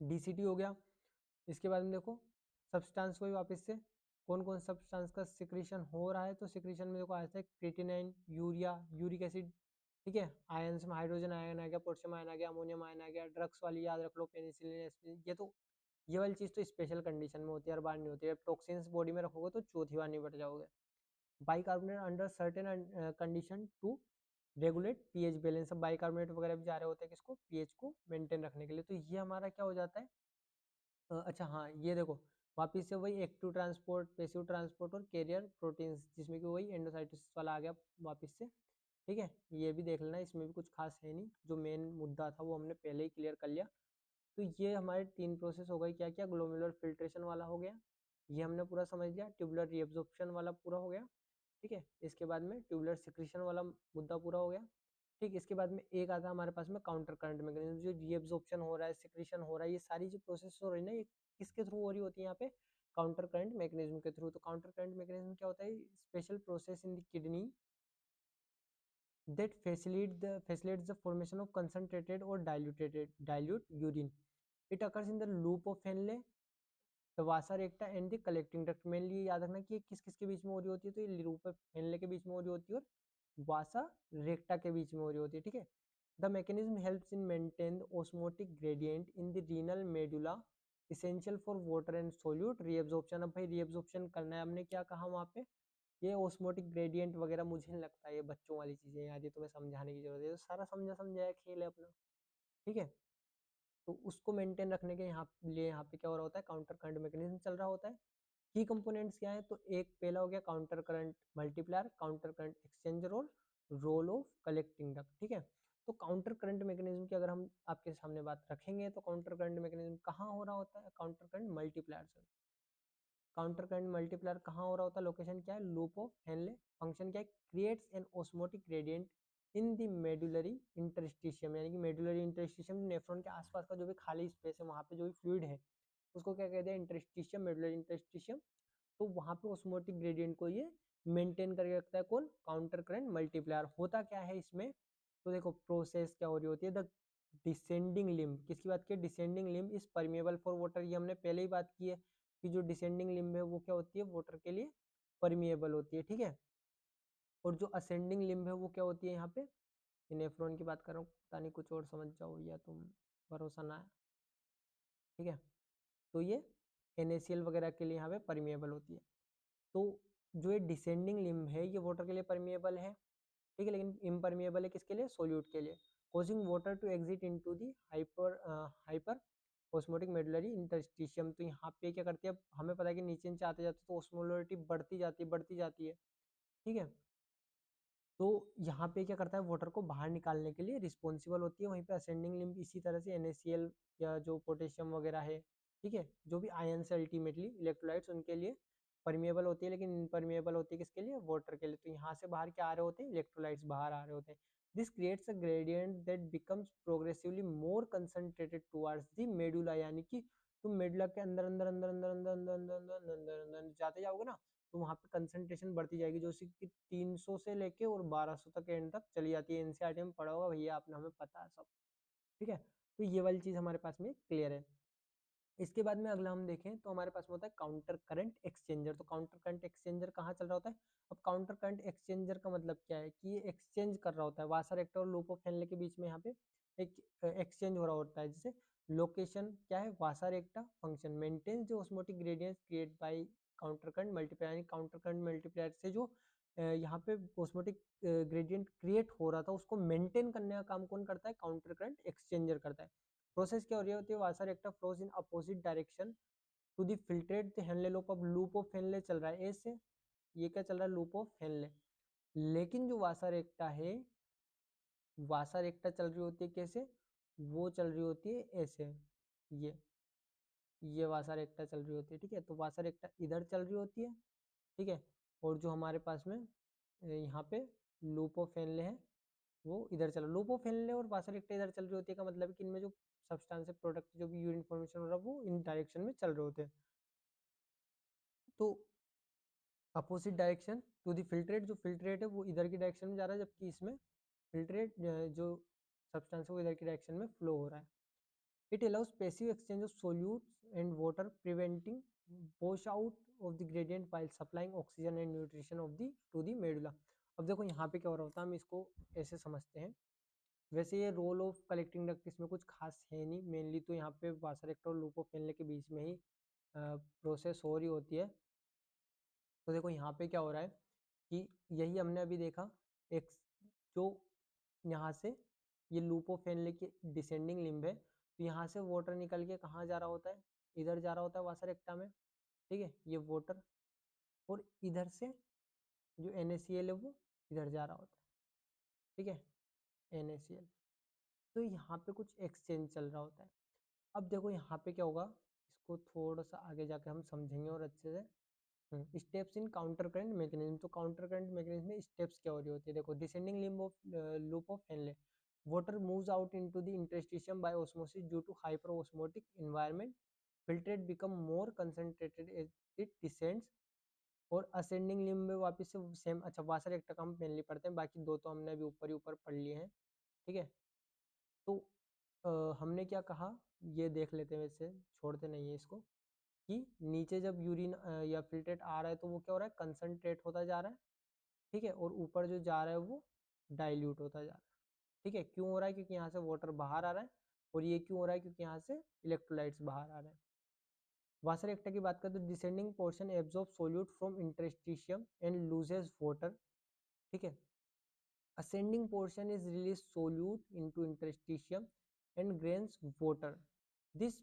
DCT हो गया। इसके बाद में देखो सब्सटेंस को भी वापस से कौन कौन सब्सटेंस का सिक्रीशन हो रहा है, तो सिक्रीशन में देखो आता है क्रिएटिनिन, यूरिया, यूरिक एसिड, ठीक है, आयंस में हाइड्रोजन आयन आ गया, पोटेशियम आयन आ गया, अमोनियम आयन आ गया, ड्रग्स वाली याद रख लो, पेनिसिलिन, एस्पिरिन, ये तो ये वाली चीज तो स्पेशल कंडीशन में होती है, हर बार नहीं होती है। टॉक्सिन्स बॉडी में रखोगे तो चौथी बार नहीं बढ़ जाओगे। Bicarbonate under certain condition to regulate pH balance. अब बाइकार्बोनेट वगैरह भी जा रहे होते हैं किसको, पीएच को मेंटेन रखने के लिए। तो ये हमारा क्या हो जाता है, अच्छा हाँ ये देखो, वापिस से वही एक्टिव ट्रांसपोर्ट, पैसिव ट्रांसपोर्ट और कैरियर प्रोटीन्स, जिसमें कि वही एंडोसाइटोसिस वाला आ गया वापिस से। ठीक है, ये भी देख लेना, इसमें भी कुछ खास है नहीं, जो मेन मुद्दा था वो हमने पहले ही क्लियर कर लिया। तो ये हमारे 3 प्रोसेस हो गई, क्या क्या, ग्लोमेरुलर फिल्ट्रेशन वाला हो गया, ये हमने पूरा समझ लिया, ट्यूबुलर रीअब्जॉर्प्शन वाला पूरा हो गया। ठीक है, इसके बाद में ट्यूबुलर सिक्रीशन वाला मुद्दा पूरा हो गया। ठीक, इसके बाद में एक आता है हमारे पास में काउंटर करंट मैकेनिज्म, जो रीअब्जॉर्प्शन हो रहा है, सिक्रीशन हो रहा है, ये सारी जो प्रोसेस हो रही है ना, ये किसके थ्रू हो रही होती है यहाँ पे, काउंटर करंट मैकेनिज्म के थ्रू। तो काउंटर करंट मैकेनिज्म क्या होता है, special process in the kidney that facilitates the formation of concentrated or dilute urine. It occurs in the loop of Henle, the vasa recta and the collecting duct. Mainly याद रखना कि ये किस किस के बीच में हो रही होती है, तो ये लूप ऑफ हेनले के बीच में हो रही होती है और वासा रेक्टा के बीच में हो रही होती है। ठीक है, the mechanism helps in maintain osmotic gradient in the renal medulla, essential for water and solute reabsorption. अब भाई रीअब्जॉर्प्शन करना है, हमने क्या कहा वहाँ पे, ये ऑस्मोटिक ग्रेडियंट वगैरह मुझे नहीं लगता ये बच्चों वाली चीजें यार, ये तुम्हें समझाने की जरूरत है, तो सारा समझा समझाया खेल है अपना। ठीक है, तो उसको मेंटेन रखने के यहाँ पे क्या हो रहा होता है, काउंटर करंट मैकेनिज्म चल रहा होता है। की कंपोनेंट्स क्या है, तो एक पहला हो गया counter current multiplier, counter current exchanger और रोल ऑफ कलेक्टिंग डक्ट। ठीक है, तो काउंटर करंट मैकेनिज्म की अगर हम आपके सामने बात रखेंगे, तो काउंटर करंट मैकेनिज्म कहाँ हो रहा होता है, काउंटर करंट मल्टीप्लायर से। काउंटर करंट मल्टीप्लायर कहाँ हो रहा होता है, लोकेशन क्या है, लूप ऑफ हेनले। फंक्शन क्या है, creates an osmotic gradient in the medullary interstitium, यानी कि मेडुलरी इंटरस्टिशियम नेफ्रॉन के आसपास का जो भी खाली स्पेस है, वहाँ पे जो भी फ्लूइड है, उसको क्या कहते हैं, इंटरस्टिशियम, मेडुलरी इंटरस्टिशियम। तो वहाँ पे ऑस्मोटिक ग्रेडियंट को ये मेंटेन करके रखता है, कौन, काउंटर करंट मल्टीप्लायर। होता क्या है इसमें, तो देखो प्रोसेस क्या हो रही होती है, द डिसेंडिंग लिम्ब, किसकी बात की, descending limb is permeable for water, ये हमने पहले ही बात की है कि जो डिसेंडिंग लिम्ब है वो क्या होती है, वाटर के लिए परमिएबल होती है। ठीक है, और जो असेंडिंग लिम्ब है वो क्या होती है, यहाँ पे नेफ्रॉन की बात कर रहा हूँ, पता नहीं कुछ और समझ जाओ या तुम, भरोसा ना है। ठीक है, तो ये NaCl वगैरह के लिए यहाँ पे परमिएबल होती है। तो जो ये डिसेंडिंग लिम्ब है ये वाटर के लिए परमिएबल है। ठीक है, लेकिन इम्परमिएबल है किसके लिए, सोल्यूट के लिए, causing water to exit into the hyper osmotic medullary interstitium. तो यहाँ पे क्या करती है, हमें पता है कि नीचे नीचे आते जाते तो ऑस्मोलरिटी बढ़ती जाती है। ठीक है, तो यहाँ पे क्या करता है, वाटर को बाहर निकालने के लिए रिस्पॉन्सिबल होती है। वहीं पे असेंडिंग लिम्ब इसी तरह से NaCl या जो पोटेशियम वगैरह है, ठीक है, जो भी आयन से अल्टीमेटली इलेक्ट्रोलाइट्स उनके लिए परमिएबल होती है, लेकिन इनपरमिएबल होती है किसके लिए, वाटर के लिए। तो यहाँ से बाहर क्या आ रहे होते हैं, इलेक्ट्रोलाइट्स बाहर आ रहे होते हैं। This creates a gradient that becomes progressively more concentrated towards the medulla, यानी कि तुम मेडुला के अंदर अंदर अंदर अंदर अंदर अंदर अंदर अंदर अंदर अंदर जाते जाओगे ना, तो वहाँ पे कंसंट्रेशन बढ़ती जाएगी, जो कि 300 से लेके और 1200 तक एंड तक चली जाती है। एनसीईआरटी में पढ़ा होगा भैया आपने, हमें पता है सब। ठीक है, तो ये वाली चीज हमारे पास में क्लियर है। इसके बाद में अगला हम देखें तो हमारे पास में होता है काउंटर करंट एक्सचेंजर। तो काउंटर करंट एक्सचेंजर कहाँ चल रहा होता है, अब काउंटर करंट एक्सचेंजर का मतलब क्या है कि ये एक्सचेंज कर रहा होता है, वासर एक्टर और लूप ऑफ हेनले के बीच में यहाँ पे एक एक्सचेंज हो रहा होता है। जैसे लोकेशन क्या है, वासर एक्टा, फंक्शन मेंटेन्स जो osmotic gradients create bye counter current multiplier, यानी काउंटर करंट मल्टीप्लायर से जो यहाँ पे ऑस्मोटिक ग्रेडियंट क्रिएट हो रहा था उसको मेंटेन करने का काम कौन करता है, काउंटर करंट एक्सचेंजर करता है। प्रोसेस क्या हो रही होती है, vasa recta flows in opposite direction to the filtrate Henle loop. अब लूप ऑफ हेनले चल रहा है ऐसे, ये क्या चल रहा है, लूप ऑफ हेनले। लेकिन जो वासर एक्टा है, वासर एक्टा चल रही होती है कैसे, वो चल रही होती है ऐसे, ये ये वासर एक्टा चल रही होती है। ठीक है, तो वासर एक्टा इधर चल रही होती है। ठीक है, और जो हमारे पास में यहाँ पे लूप ऑफ हेनले है वो इधर चल, लूप ऑफ हेनले और वासर एक्टा इधर चल रही होती है, का मतलब है कि इनमें जो सब्सटेंस प्रोडक्ट जो भी यूरिन फॉर्मेशन हो रहा है वो इन डायरेक्शन में चल रहे होते हैं। तो opposite direction to the filtrate, जो फिल्ट्रेट है वो इधर की डायरेक्शन में जा रहा है, जबकि इसमें फिल्ट्रेट जो सब्सटेंस है वो इधर की डायरेक्शन में फ्लो हो रहा है। It allows passive exchange of solutes and water, preventing wash out of the gradient while supplying oxygen and nutrition of the two the medulla. अब देखो यहाँ पे क्या हो रहा होता है, हम इसको ऐसे समझते हैं। वैसे ये रोल ऑफ कलेक्टिंग डक्ट इसमें कुछ खास है नहीं, मेनली तो यहाँ पे वासर एक्टर और लूप ऑफ फेनले के बीच में ही प्रोसेस हो रही होती है। तो देखो यहाँ पे क्या हो रहा है कि यही हमने अभी देखा, एक जो यहाँ से ये लूप ऑफ फेनले की डिसेंडिंग लिम्ब है, तो यहाँ से वाटर निकल के कहाँ जा रहा होता है, इधर जा रहा होता है वासर एक्टा में, ठीक है, ये वाटर, और इधर से जो NaCl है वो इधर जा रहा होता है, ठीक है, NaCl। तो यहाँ पे कुछ एक्सचेंज चल रहा होता है। अब देखो यहाँ पे क्या होगा, इसको थोड़ा सा आगे जाके हम समझेंगे और अच्छे से। Steps in counter current mechanism, तो काउंटर करंट मैकेनिज्म में स्टेप्स क्या हो रही होती है, देखो descending limb of loop of Henle, water moves out into the interstitium by osmosis due to hyper osmotic environment, filtrate become more concentrated as it descends, और असेंडिंग लिम्ब में वापस से सेम, अच्छा वासर एक टका हम मेनली पढ़ते हैं, बाकी दो तो हमने अभी ऊपर ही ऊपर पढ़ लिए हैं, ठीक है। तो हमने क्या कहा, ये देख लेते हैं, वैसे छोड़ते नहीं है इसको, कि नीचे जब यूरिन या फिल्ट्रेट आ रहा है तो वो क्या हो रहा है, कंसंट्रेट होता जा रहा है, ठीक है, और ऊपर जो जा रहा है वो डाइल्यूट होता जा रहा है, ठीक है। क्यों हो रहा है, क्योंकि यहाँ से वाटर बाहर आ रहा है, और ये क्यों हो रहा है, क्योंकि यहाँ से इलेक्ट्रोलाइट्स बाहर आ रहे हैं। वासर एक्टा की बात करें तो descending portion absorb solute from interstitium and loses water, ठीक है। Ascending portion is released solute into interstitium and gains water. This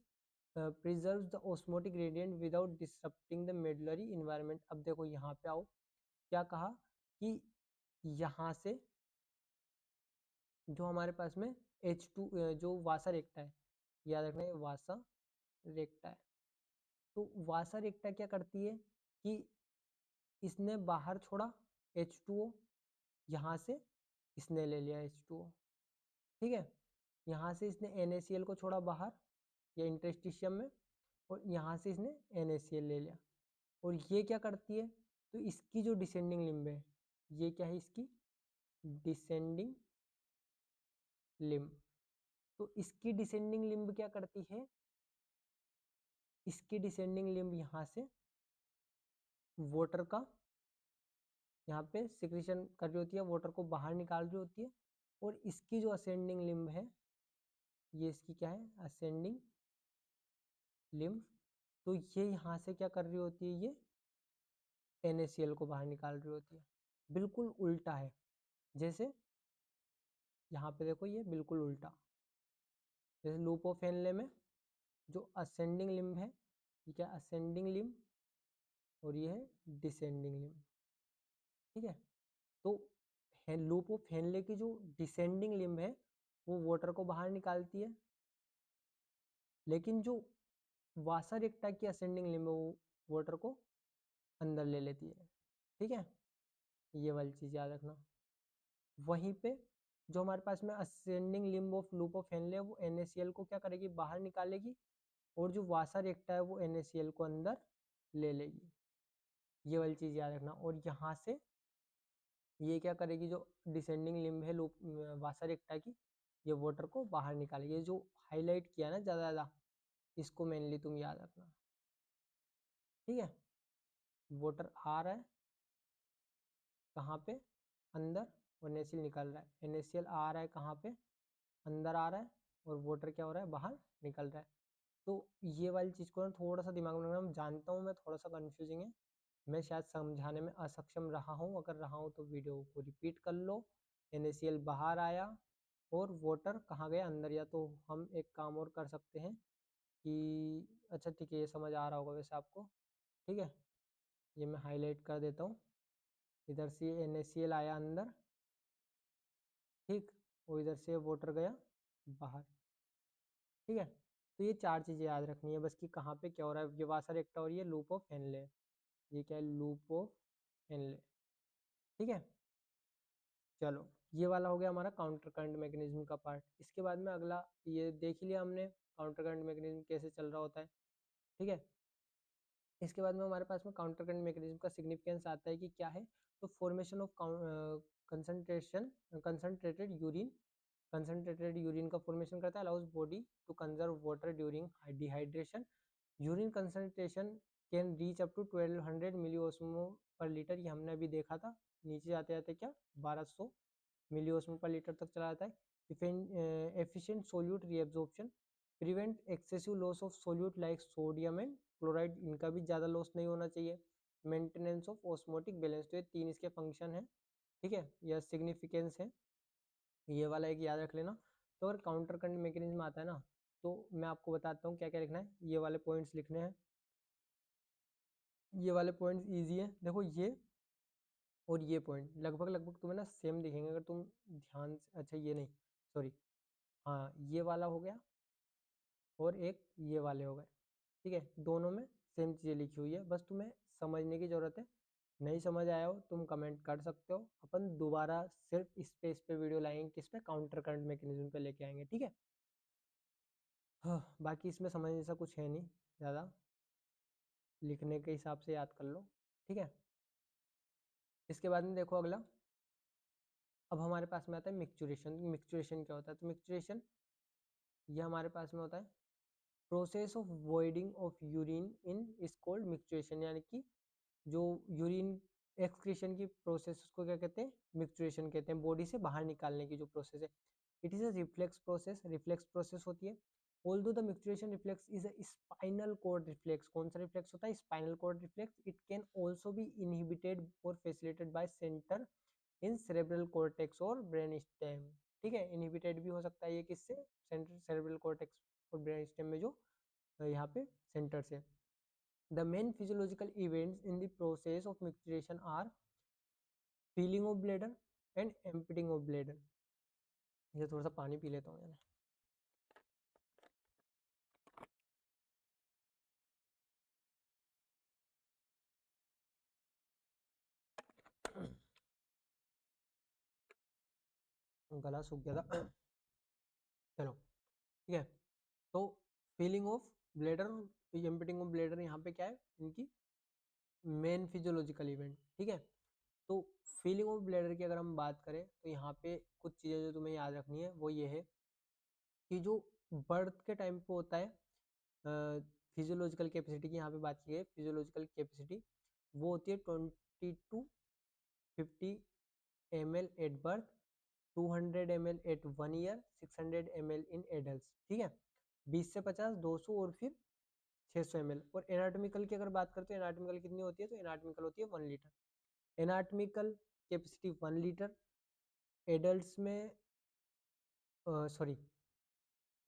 preserves the osmotic gradient without disrupting the medullary environment. अब देखो यहाँ पे आओ, क्या कहा कि यहाँ से जो हमारे पास में H2 जो वासा रेक्टा है, याद रखना है वासा रेक्टा है, तो वासा रेक्टा क्या करती है कि इसने बाहर छोड़ा H2O, यहाँ से इसने ले लिया H2O, ठीक है। यहाँ से इसने NaCl को छोड़ा बाहर या इंटरस्टिशियम में, और यहाँ से इसने NaCl ले लिया, और ये क्या करती है, तो इसकी जो डिसेंडिंग लिम्ब है, ये क्या है, इसकी डिसेंडिंग लिम्ब, तो इसकी डिसेंडिंग लिम्ब क्या करती है, इसकी डिसेंडिंग लिम्ब यहाँ से वाटर का यहाँ पे सिक्रीशन कर रही होती है, वाटर को बाहर निकाल रही होती है, और इसकी जो असेंडिंग लिम्ब है, ये इसकी क्या है, असेंडिंग लिम्ब, तो ये यहाँ से क्या कर रही होती है, ये NaCl को बाहर निकाल रही होती है। बिल्कुल उल्टा है, जैसे यहाँ पे देखो ये बिल्कुल उल्टा, जैसे लूप ऑफ हेनले में जो असेंडिंग लिम्ब है, ये क्या असेंडिंग लिम्ब, और ये है डिसेंडिंग लिम्ब, ठीक है। तो लूप ऑफ हेनले की जो डिसेंडिंग लिम्ब है वो वाटर को बाहर निकालती है, लेकिन जो वासा रेक्टा की असेंडिंग लिम्ब है वो वाटर को अंदर ले लेती है, ठीक है, ये वाली चीज़ याद रखना। वहीं पे जो हमारे पास में ascending limb of loop of Henley वो NaCl को क्या करेगी, बाहर निकालेगी, और जो वासा रेक्टा है वो NaCl को अंदर ले लेगी, ये वाली चीज़ याद रखना। और यहाँ से ये क्या करेगी, जो डिसेंडिंग लिम्ब है लूप वासा रेक्टा की, ये वाटर को बाहर निकालेगी, ये जो हाईलाइट किया ना ज़्यादा, इसको मेनली तुम याद रखना, ठीक है। वाटर आ रहा है कहाँ पे, अंदर, और NaCl निकल रहा है, NaCl आ रहा है कहाँ पे, अंदर आ रहा है, और वाटर क्या हो रहा है, बाहर निकल रहा है। तो ये वाली चीज़ को ना थोड़ा सा दिमाग में रखना, जानता हूँ मैं थोड़ा सा कंफ्यूजिंग है, मैं शायद समझाने में असक्षम रहा हूँ, अगर रहा हूँ तो वीडियो को रिपीट कर लो। NaCl बाहर आया और वाटर कहाँ गया, अंदर। या तो हम एक काम और कर सकते हैं कि, अच्छा ठीक है, ये समझ आ रहा होगा वैसे आपको, ठीक है, ये मैं हाईलाइट कर देता हूँ, इधर से NaCl आया अंदर, ठीक, और इधर से वाटर गया बाहर, ठीक है। तो ये चार चीज़ें याद रखनी है बस, कि कहाँ पे क्या हो रहा है, ये वासर एक्टा और ये लूप ऑफ हेनले, ये क्या है, लूप ऑफ हेनले, ठीक है। चलो, ये वाला हो गया हमारा काउंटर करंट मैकेनिज्म का पार्ट। इसके बाद में अगला ये देख लिया हमने, काउंटर करंट मैकेनिज्म कैसे चल रहा होता है, ठीक है। इसके बाद में हमारे पास में काउंटर करंट मैकेनिज्म का सिग्निफिकेंस आता है कि क्या है, तो formation of concentration concentrated urine, concentrated urine का फॉर्मेशन करता है, allows body to conserve water during dehydration. Urine concentration can reach up to 1200 milli osmo per litre, ये हमने अभी देखा था। नीचे जाते जाते क्या 1200 मिली ऑस्मो पर लीटर तक चला जाता है। Efficient solute reabsorption, prevent excessive loss of solute like sodium and chloride, इनका भी ज़्यादा लॉस नहीं होना चाहिए। मेंटेनेंस ऑफ ऑस्मोटिक बैलेंस, तो ये 3 इसके फंक्शन है, ठीक है, या सिग्निफिकेंस है, ये वाला एक याद रख लेना। तो अगर काउंटर करंट मैकेनिज्म आता है ना, तो मैं आपको बताता हूँ क्या क्या लिखना है। ये वाले पॉइंट्स लिखने हैं, ये वाले पॉइंट्स ईजी है। देखो ये और ये पॉइंट लगभग लगभग तुम्हें ना सेम दिखेंगे अगर तुम ध्यान से, अच्छा ये नहीं, सॉरी, हाँ ये वाला हो गया और एक ये वाले हो गए, ठीक है, दोनों में सेम चीज़ें लिखी हुई है, बस तुम्हें समझने की ज़रूरत है। नहीं समझ आया हो तुम कमेंट कर सकते हो, अपन दोबारा सिर्फ इस पे वीडियो लाएंगे, किस पे, काउंटर करंट मैकेनिज्म पे लेके आएंगे, ठीक है। हाँ, बाकी इसमें समझने जैसा कुछ है नहीं ज़्यादा, लिखने के हिसाब से याद कर लो, ठीक है। इसके बाद में देखो अगला, अब हमारे पास में आता है मिक्सचुरेशन। मिक्सचुरेशन क्या होता है? तो मिक्सचुरेशन ये हमारे पास में होता है process of voiding of urine in is called micturition, यानी कि जो यूरिन एक्सक्रीशन की प्रोसेस उसको क्या कहते हैं? मिक्सचुरेशन कहते हैं, बॉडी से बाहर निकालने की जो प्रोसेस है। It is a reflex process, reflex process होती है। Although the micturition reflex is a spinal cord reflex, कौन सा रिफ्लेक्स होता है? Spinal cord reflex. It can also be inhibited और facilitated by centre in cerebral cortex और ब्रेन स्टेम, ठीक है। इनहिबिटेड भी हो सकता है ये किससे? सेंट्रल सेरेब्रल कॉर्टेक्स और ब्रेन स्टेम में जो यहाँ पे सेंटर से। The main physiological events in the process of micturition are filling of bladder and emptying of bladder। ये थोड़ा सा पानी पी लेता हूँ यार। गला सूख गया था। चलो ठीक है, तो feeling of bladder, emptying of bladder यहाँ पे क्या है इनकी मेन फिजियोलॉजिकल इवेंट, ठीक है। तो फीलिंग ऑफ ब्लेडर की अगर हम बात करें तो यहाँ पे कुछ चीज़ें जो तुम्हें याद रखनी है वो ये है कि जो बर्थ के टाइम पे होता है फिजियोलॉजिकल कैपेसिटी की यहाँ पे बात की है, फिजियोलॉजिकल कैपेसिटी वो होती है 20 to 50 ml at birth, 200 ml at 1 year, 600 ml in adult, ठीक है। 20 से 50, 200 और फिर 600 ml। और एनाटॉमिकल की अगर बात करते हैं, एनाटॉमिकल कितनी होती है? तो एनाटॉमिकल होती है 1 litre. Anatomical capacity 1 litre, adult में सॉरी,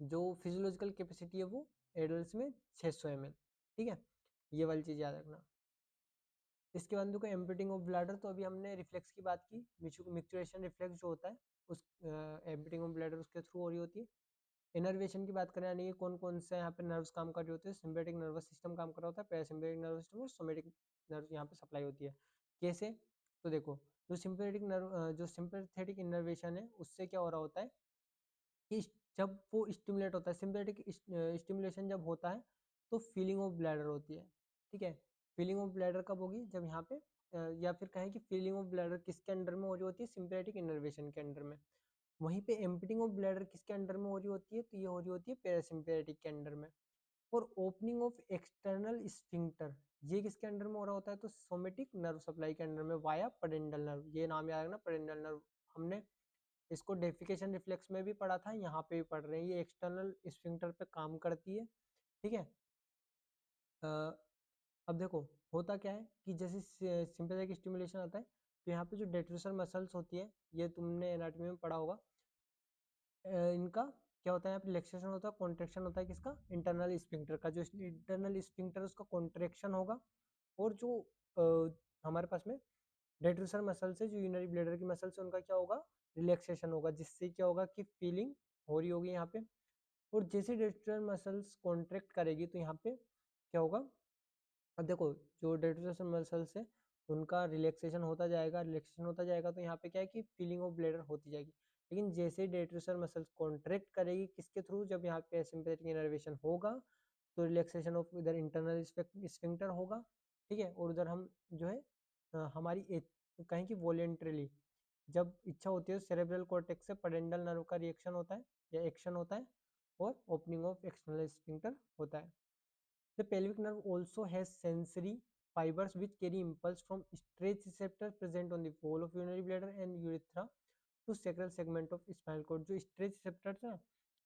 जो फिजियोलॉजिकल कैपेसिटी है वो एडल्ट में 600 ml, ठीक है, ये वाली चीज़ याद रखना। इसके बाद देखो एम्पटिंग ऑफ ब्लैडर, तो अभी हमने रिफ्लेक्स की बात की, मिक्चुरेशन रिफ्लेक्स जो होता है उस एम्पटिंग ऑफ ब्लैडर उसके थ्रू हो रही होती है। इनर्वेशन की बात करें, यानी कौन कौन से यहाँ पे नर्व्स काम कर रहे होते हैं? सिम्पैथिक नर्वस सिस्टम काम कर रहा होता है, पैरासिम्पैथिक नर्वस सिस्टम और सोमैटिक नर्व यहाँ पे सप्लाई होती है। कैसे? तो देखो जो सिम्पैथिक नर्व, जो सिम्पैथेटिक इनर्वेशन है उससे क्या हो रहा होता है कि जब वो स्टिमुलेट होता है, सिम्पैथेटिक स्टिमुलेशन जब होता है तो फीलिंग ऑफ ब्लैडर होती है, ठीक है। फीलिंग ऑफ ब्लैडर कब होगी? जब यहाँ पे या फिर कहें कि फीलिंग ऑफ ब्लैडर किसके अंडर में हो रही होती है? सिम्पैथेटिक इनर्वेशन के अंडर में। वहीं पे एम्पटिंग ऑफ ब्लैडर किसके अंडर में हो रही होती है? तो ये हो रही होती है पैरासिम्पैथेटिक के अंडर में। और ओपनिंग ऑफ एक्सटर्नल स्फिंक्टर, ये किसके अंडर में हो रहा होता है? तो सोमेटिक नर्व सप्लाई के अंडर में वाया पेडेंटल नर्व, ये नाम याद रखना, पेडेंटल नर्व। हमने इसको डेफिकेशन रिफ्लेक्स में भी पढ़ा था, यहाँ पे भी पढ़ रहे हैं, ये एक्सटर्नल स्फिंक्टर पे काम करती है, ठीक है। अब देखो होता क्या है कि जैसे सिंपैथेटिक स्टिमुलेशन आता है तो यहाँ पे जो डेट्रूसर मसल्स होती है, ये तुमने एनाटॉमी में पढ़ा होगा, इनका क्या होता है? यहाँ पे रिलैक्सेशन होता है, कॉन्ट्रेक्शन होता है, किसका? इंटरनल स्फिंक्टर का। जो इंटरनल स्फिंक्टर उसका कॉन्ट्रेक्शन होगा, और जो हमारे पास में डेट्रूसर मसल्स है, जो यूरिनरी ब्लैडर की मसल्स है, उनका क्या होगा? रिलैक्सेशन होगा, जिससे क्या होगा कि फीलिंग हो रही होगी यहाँ पे। और जैसे डेट्रूसर मसल्स कॉन्ट्रैक्ट करेगी तो यहाँ पे क्या होगा? अब देखो जो डेट्रूसर मसल्स है उनका रिलैक्सेशन होता जाएगा, रिलैक्सेशन होता जाएगा, तो यहाँ पे क्या है कि फीलिंग ऑफ ब्लैडर होती जाएगी। लेकिन जैसे डेट्रूसर मसल्स कॉन्ट्रैक्ट करेगी, किसके थ्रू? जब यहाँ पे सिम्पैथेटिक इनर्वेशन होगा तो रिलैक्सेशन ऑफ इधर इंटरनल स्फिंक्टर होगा, ठीक है। और उधर हम जो है हमारी कहें कि वॉलेंट्रली जब इच्छा होती है सेरेब्रल कॉर्टेक्स से पेडेंटल नर्व का रिएक्शन होता है या एक्शन होता है, और ओपनिंग ऑफ एक्सटर्नल स्फिंक्टर होता है। The pelvic nerve also has sensory fibers which carry impulse from stretch receptor present on the wall of urinary bladder and urethra to sacral segment of spinal cord। जो stretch receptor है,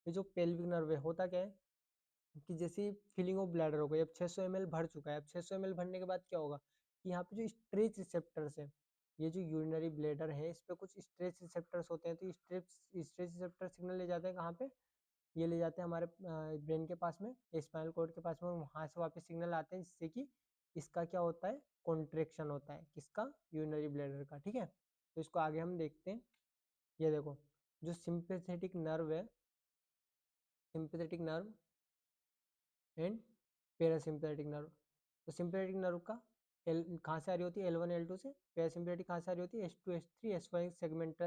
ये जो पेल्विक नर्व है, होता क्या है कि जैसे फिलिंग ऑफ ब्लैडर हो गई, अब 600 ml भर चुका है, अब 600 ml भरने के बाद क्या होगा कि यहाँ पे जो स्ट्रेच रिसेप्टर्स है, ये जो यूरिनरी ब्लैडर है इस पे कुछ स्ट्रेच रिसेप्टर्स होते हैं, तो स्ट्रेच रिसेप्टर सिग्नल ले जाते हैं कहाँ पे, ये ले जाते हैं हमारे ब्रेन के पास में, स्पाइनल कॉर्ड के पास में, और वहाँ से वापस सिग्नल आते हैं जिससे कि इसका क्या होता है, कॉन्ट्रेक्शन होता है, किसका, यूरिनरी ब्लैडर का। ठीक है, तो इसको आगे हम देखते हैं। ये देखो, जो सिंपैथेटिक नर्व है, sympathetic nerve and parasympathetic nerve, तो सिंपैथेटिक नर्व का एल कहाँ से आ रही होती है, L1 L2 से, पैरासिम्पैथेटिक कहाँ से आ रही होती है, S2 S3 S1 segment,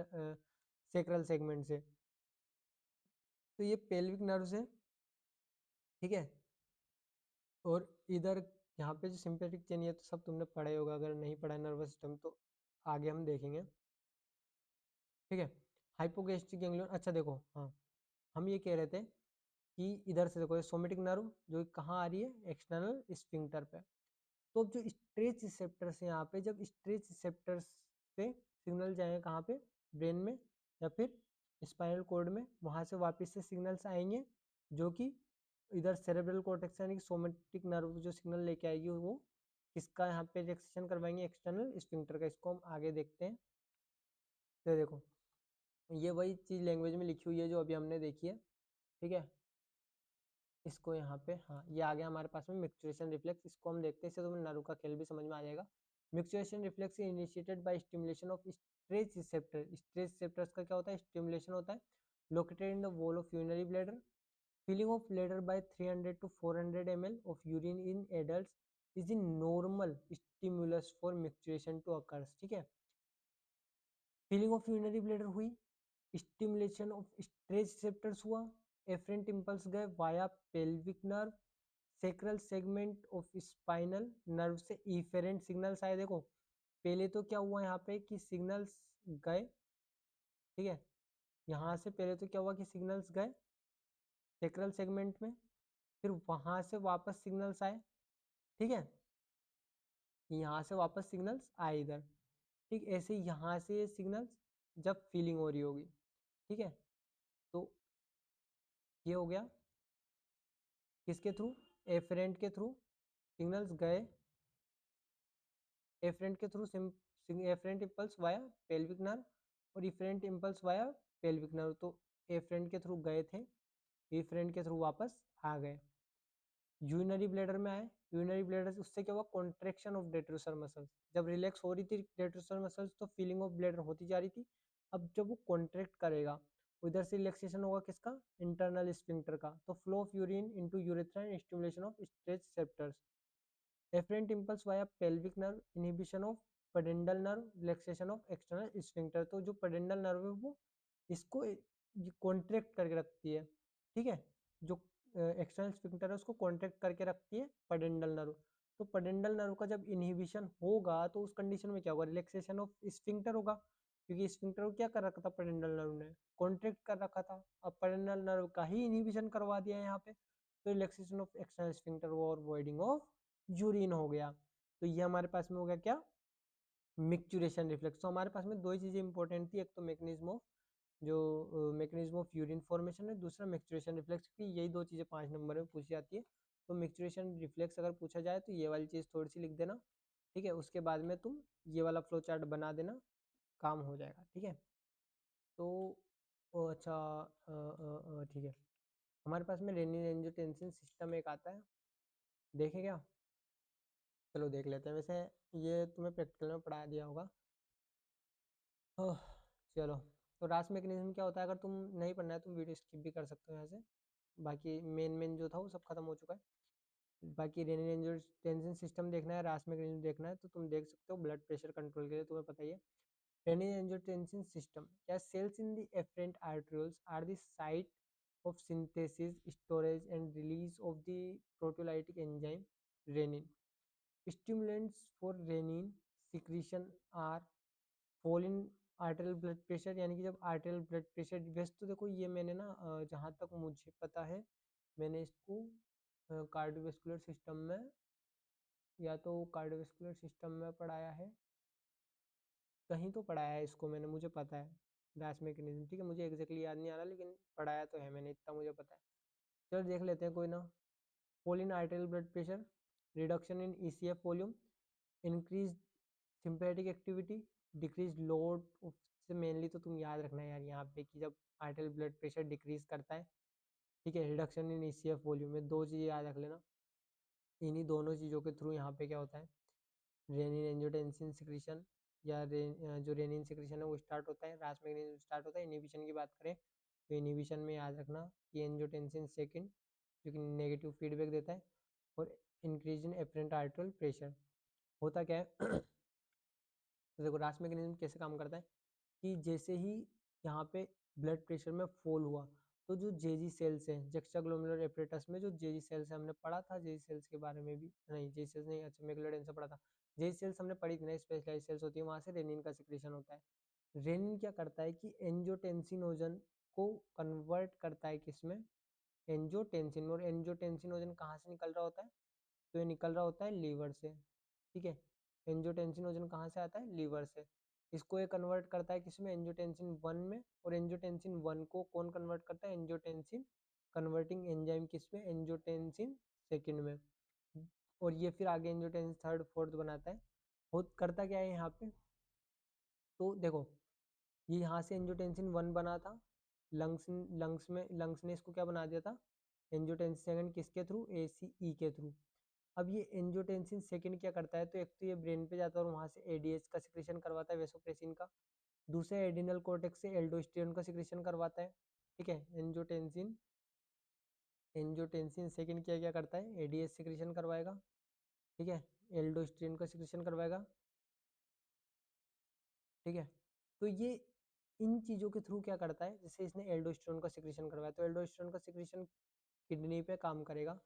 sacral segment से। तो ये पेल्विक नर्व है, ठीक है, और इधर यहाँ पे जो सिंपैथेटिक चेन, ये तो सब तुमने पढ़ा ही होगा, अगर नहीं पढ़ा नर्वस सिस्टम तो आगे हम देखेंगे। ठीक है, हाइपोगैस्ट्रिक गैंग्लियन, अच्छा देखो, हाँ हम ये कह रहे थे कि इधर से देखो, ये सोमेटिक नर्व जो कहाँ आ रही है, एक्सटर्नल स्फिंक्टर पे। तो जो स्ट्रेच रिसेप्टर्स हैं यहाँ पे, जब स्ट्रेच रिसेप्टर्स से सिग्नल जाएंगे कहाँ पे, ब्रेन में या फिर स्पाइनल कॉर्ड में, वहाँ से वापस से सिग्नल्स आएंगे जो कि इधर सेरेब्रल कॉर्टेक्स यानी कि सोमेटिक नर्व जो सिग्नल लेके आएगी वो किसका यहाँ पे रिलेक्सेशन करवाएंगे, एक्सटर्नल स्फिंक्टर का। इसको हम आगे देखते हैं। तो देखो, ये वही चीज़ लैंग्वेज में लिखी हुई है जो अभी हमने देखी है। ठीक है, इसको यहाँ पे, हाँ ये आ गया हमारे पास में मिक्चुरेशन रिफ्लेक्स, इसको हम देखते हैं, इससे तुम्हें नर्व का खेल भी समझ में आ जाएगा। Micturition reflex initiated by stimulation of stretch receptor, stretch receptors का क्या होता है, स्टिमुलेशन होता है, located in the wall of urinary bladder, filling of bladder by 300 to 400 ml of urine in adults is a normal stimulus for micturition to occurs। ठीक है, फिलिंग ऑफ यूरिनरी ब्लैडर हुई, स्टिमुलेशन ऑफ स्ट्रेच रिसेप्टर्स हुआ, एफरेंट इंपल्स गए via pelvic nerve, sacral segment of spinal nerve से इफेरेंट सिग्नल्स आए। देखो पहले तो क्या हुआ यहाँ पे कि सिग्नल्स गए, ठीक है, यहाँ से पहले तो क्या हुआ कि सिग्नल्स गए सेक्रल सेगमेंट में, फिर वहां से वापस सिग्नल्स आए, ठीक है, यहाँ से वापस सिग्नल्स आए इधर, ठीक, ऐसे यहाँ से सिग्नल्स जब फीलिंग हो रही होगी, ठीक है, तो ये हो गया किसके थ्रू, एफरेंट के थ्रू सिग्नल्स गए, एफरेंट के through afferent impulse via pelvic nerve और efferent impulse via pelvic nerve, तो एफरेंट के थ्रू गए थे, इफरेंट के थ्रू वापस आ गए, यूरिनरी ब्लैडर में आए, यूरिनरी ब्लैडर से उससे क्या हुआ, कॉन्ट्रेक्शन ऑफ डेट्रोसर मसल्स, जब रिलैक्स हो रही थी डेट्रोसर मसल्स तो फीलिंग ऑफ ब्लैडर होती जा रही थी, अब जब वो कॉन्ट्रैक्ट करेगा उधर से रिलैक्सेशन होगा किसका, इंटरनल स्फिंक्टर का, तो flow of urine into urethra and stimulation of stretch receptors, afferent impulse via pelvic nerve, inhibition of pudendal nerve, relaxation of external sphincter, तो जो पेडेंडल नर्व है वो इसको कॉन्ट्रैक्ट करके रखती है, ठीक है, जो एक्सटर्नल स्फिंक्टर है उसको कॉन्ट्रैक्ट करके रखती है पेडेंडल नर्व, तो पेडेंडल नर्व का जब इनहिबिशन होगा तो उस कंडीशन में क्या होगा, रिलैक्सेशन ऑफ स्फिंक्टर होगा, क्योंकि स्फिंक्टर को क्या कर रखा था पेडेंडल नर्व ने, कॉन्ट्रैक्ट कर रखा था, अब पेडेंडल नर्व का ही इनहिबिशन करवा दिया यहाँ पे, तो रिलैक्सेशन ऑफ एक्सटर्नल स्फिंक्टर और वॉइडिंग ऑफ यूरिन हो गया। तो ये हमारे पास में हो गया क्या, मिक्चुरेशन रिफ्लेक्स। तो हमारे पास में दो ही चीजें इंपॉर्टेंट थी, एक तो मैकेनिज्म ऑफ जो मैकेनिज्म ऑफ यूरिन फॉर्मेशन है, दूसरा मिक्चुरेशन रिफ्लेक्स की, यही दो चीजें 5 नंबर में पूछी जाती है। तो मिक्चुरेशन रिफ्लेक्स अगर पूछा जाए तो ये वाली चीज थोड़ी सी लिख देना, ठीक है, उसके बाद में तुम ये वाला फ्लो चार्ट बना देना, काम हो जाएगा, ठीक है। तो अच्छा, ठीक है, हमारे पास में रेनिन एंजियोटेंसिन सिस्टम एक आता है, देखें क्या, चलो देख लेते हैं, वैसे ये तुम्हें प्रैक्टिकल में पढ़ा दिया होगा। ओह, चलो, तो रास मैकेनिज्म क्या होता है, अगर तुम नहीं पढ़ना है तुम वीडियो स्किप भी कर सकते हो यहाँ से, बाकी मेन मेन जो था वो सब खत्म हो चुका है। बाकी रेनिन एंजियोटेंसिन सिस्टम देखना है, रास मैकेनिज्म देखना है तो तुम देख सकते हो, ब्लड प्रेशर कंट्रोल के लिए तुम्हें पता ही है। रेनिन एंजियोटेंसिन सिस्टम, या cells in the afferent arterioles are the site of synthesis, storage and release of the proteolytic enzyme renin। Stimulants for renin secretion are fall in arterial blood pressure, यानी कि जब आर्टेरियल ब्लड प्रेशर, वैसे तो देखो ये मैंने ना जहाँ तक मुझे पता है मैंने इसको कार्डियोवैस्कुलर सिस्टम में, या तो कार्डियोवैस्कुलर सिस्टम में पढ़ाया है, कहीं तो पढ़ाया है इसको मैंने, मुझे पता है डास मैकेनिज्म, ठीक है, मुझे एग्जैक्टली याद नहीं आ रहा लेकिन पढ़ाया तो है मैंने, इतना मुझे पता है। चलो देख लेते हैं, कोई ना। fall in arterial blood pressure, reduction in ECF volume, increased sympathetic activity, decreased load से मेनली तो तुम याद रखना यार यहाँ पे कि जब आर्टेरियल ब्लड प्रेशर डिक्रीज करता है, ठीक है, रिडक्शन इन ECF वॉल्यूम में, दो चीज़ें याद रख लेना। इन्हीं दोनों चीज़ों के थ्रू यहाँ पे क्या होता है, रेनिन एंजियोटेंसिन सिक्रीशन या जो रेनिन सिक्रीशन है वो स्टार्ट होता है, रास मैग्नीशियम स्टार्ट होता है। इनहिबिशन की बात करें तो इनहिबिशन में याद रखना कि एंजियोटेंसिन सेकंड जो कि नेगेटिव फीडबैक देता है, और increase in apparent arterial pressure. होता क्या है तो देखो रास मैकेनिज्म कैसे काम करता है कि जैसे ही यहाँ पे ब्लड प्रेशर में फॉल हुआ, तो जो जेजी सेल्स हैं जक्स्टाग्लोमेरुलर एपरेटस में, जो जेजी सेल्स हमने पढ़ा था, जेजी सेल्स के बारे में भी, नहीं जेजी सेल्स नहीं, अच्छा मेगलोडेन से पढ़ा था, जेजी सेल्स हमने पढ़ी थी ना, स्पेशलाइज सेल्स होती है, वहाँ से रेनिन का सिक्रेशन होता है। रेनिन क्या करता है कि एंजियोटेंसिनोजन को कन्वर्ट करता है किसमें, एंजियोटेंसिन, और एंजियोटेंसिनोजन कहाँ से निकल रहा होता है, तो ये निकल रहा होता है लीवर से, ठीक है। एंजियोटेंसिनोजन कहाँ से आता है, लीवर से। इसको ये कन्वर्ट करता है किसमें, एंजियोटेंसिन 1 में, और एंजियोटेंसिन 1 को कौन कन्वर्ट करता है, एंजियोटेंसिन कन्वर्टिंग एंजाइम किसमें, एंजियोटेंसिन सेकंड में, और ये फिर आगे एंजियोटेंसिन थर्ड फोर्थ बनाता है। हो करता क्या है यहाँ पे, तो देखो ये यहाँ से एंजियोटेंसिन 1 बना था, लंग्स ने इसको क्या बना दिया था, एंजियोटेंसिन सेकंड, किसके थ्रू, ACE के थ्रू। अब ये एंजियोटेंसिन सेकंड क्या करता है, तो एक तो ये ब्रेन पे जाता है और वहाँ से ADH का सिक्रेशन करवाता है, वेसोप्रेसिन का। दूसरा एडिनल कोर्टेक्स से एल्डोस्टेरोन का सिक्रेशन करवाता है, ठीक है। एंजियोटेंसिन सेकंड क्या क्या करता है, ADH सिक्रेशन करवाएगा, ठीक है, एल्डोस्टेरोन का सिक्रेशन करवाएगा, ठीक है। तो ये इन चीज़ों के थ्रू क्या करता है, जैसे इसने एल्डोस्टेरोन का सिक्रेशन करवाया, तो एल्डोस्टेरोन का सिक्रेशन किडनी पे काम करेगा,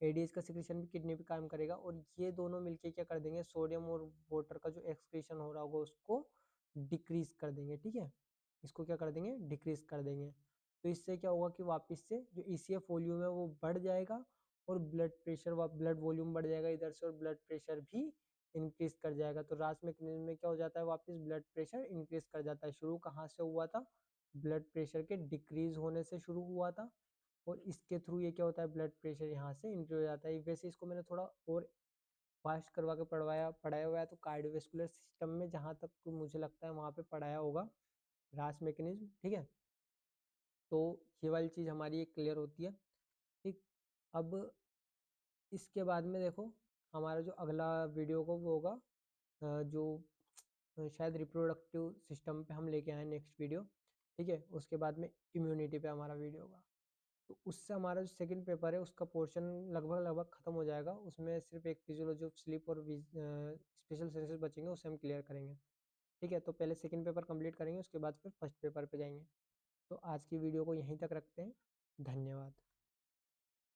एडीएच का सिक्रेशन भी किडनी पे काम करेगा, और ये दोनों मिलके क्या कर देंगे, सोडियम और वाटर का जो एक्सक्रीशन हो रहा होगा उसको डिक्रीज कर देंगे, ठीक है, इसको क्या कर देंगे, डिक्रीज कर देंगे। तो इससे क्या होगा कि वापस से जो ECF वॉल्यूम है वो बढ़ जाएगा, और ब्लड प्रेशर व ब्लड वॉल्यूम बढ़ जाएगा इधर से, और ब्लड प्रेशर भी इंक्रीज कर जाएगा। तो रास मैकेनिज्म में क्या हो जाता है, वापस ब्लड प्रेशर इंक्रीज कर जाता है। शुरू कहाँ से हुआ था, ब्लड प्रेशर के डिक्रीज होने से शुरू हुआ था, और इसके थ्रू ये क्या होता है, ब्लड प्रेशर यहाँ से इंक्रीज हो जाता है। वैसे इसको मैंने थोड़ा और फास्ट करवा के पढ़ाया हुआ है, तो कार्डियोवैस्कुलर सिस्टम में जहाँ तक मुझे लगता है वहाँ पे पढ़ाया होगा रास मैकेनिज्म, ठीक है। तो ये वाली चीज़ हमारी एक क्लियर होती है, ठीक। अब इसके बाद में देखो हमारा जो अगला वीडियो को वो होगा जो शायद रिप्रोडक्टिव सिस्टम पे हम लेके आए नेक्स्ट वीडियो, ठीक है। उसके बाद में इम्यूनिटी पे हमारा वीडियो होगा। तो उससे हमारा जो सेकंड पेपर है उसका पोर्शन लगभग लगभग खत्म हो जाएगा, उसमें सिर्फ एक फिजियोलॉजी ऑफ स्लीप और स्पेशल सेंसेस बचेंगे, उसे हम क्लियर करेंगे, ठीक है। तो पहले सेकंड पेपर कंप्लीट करेंगे, उसके बाद फिर फर्स्ट पेपर पे जाएंगे। तो आज की वीडियो को यहीं तक रखते हैं, धन्यवाद।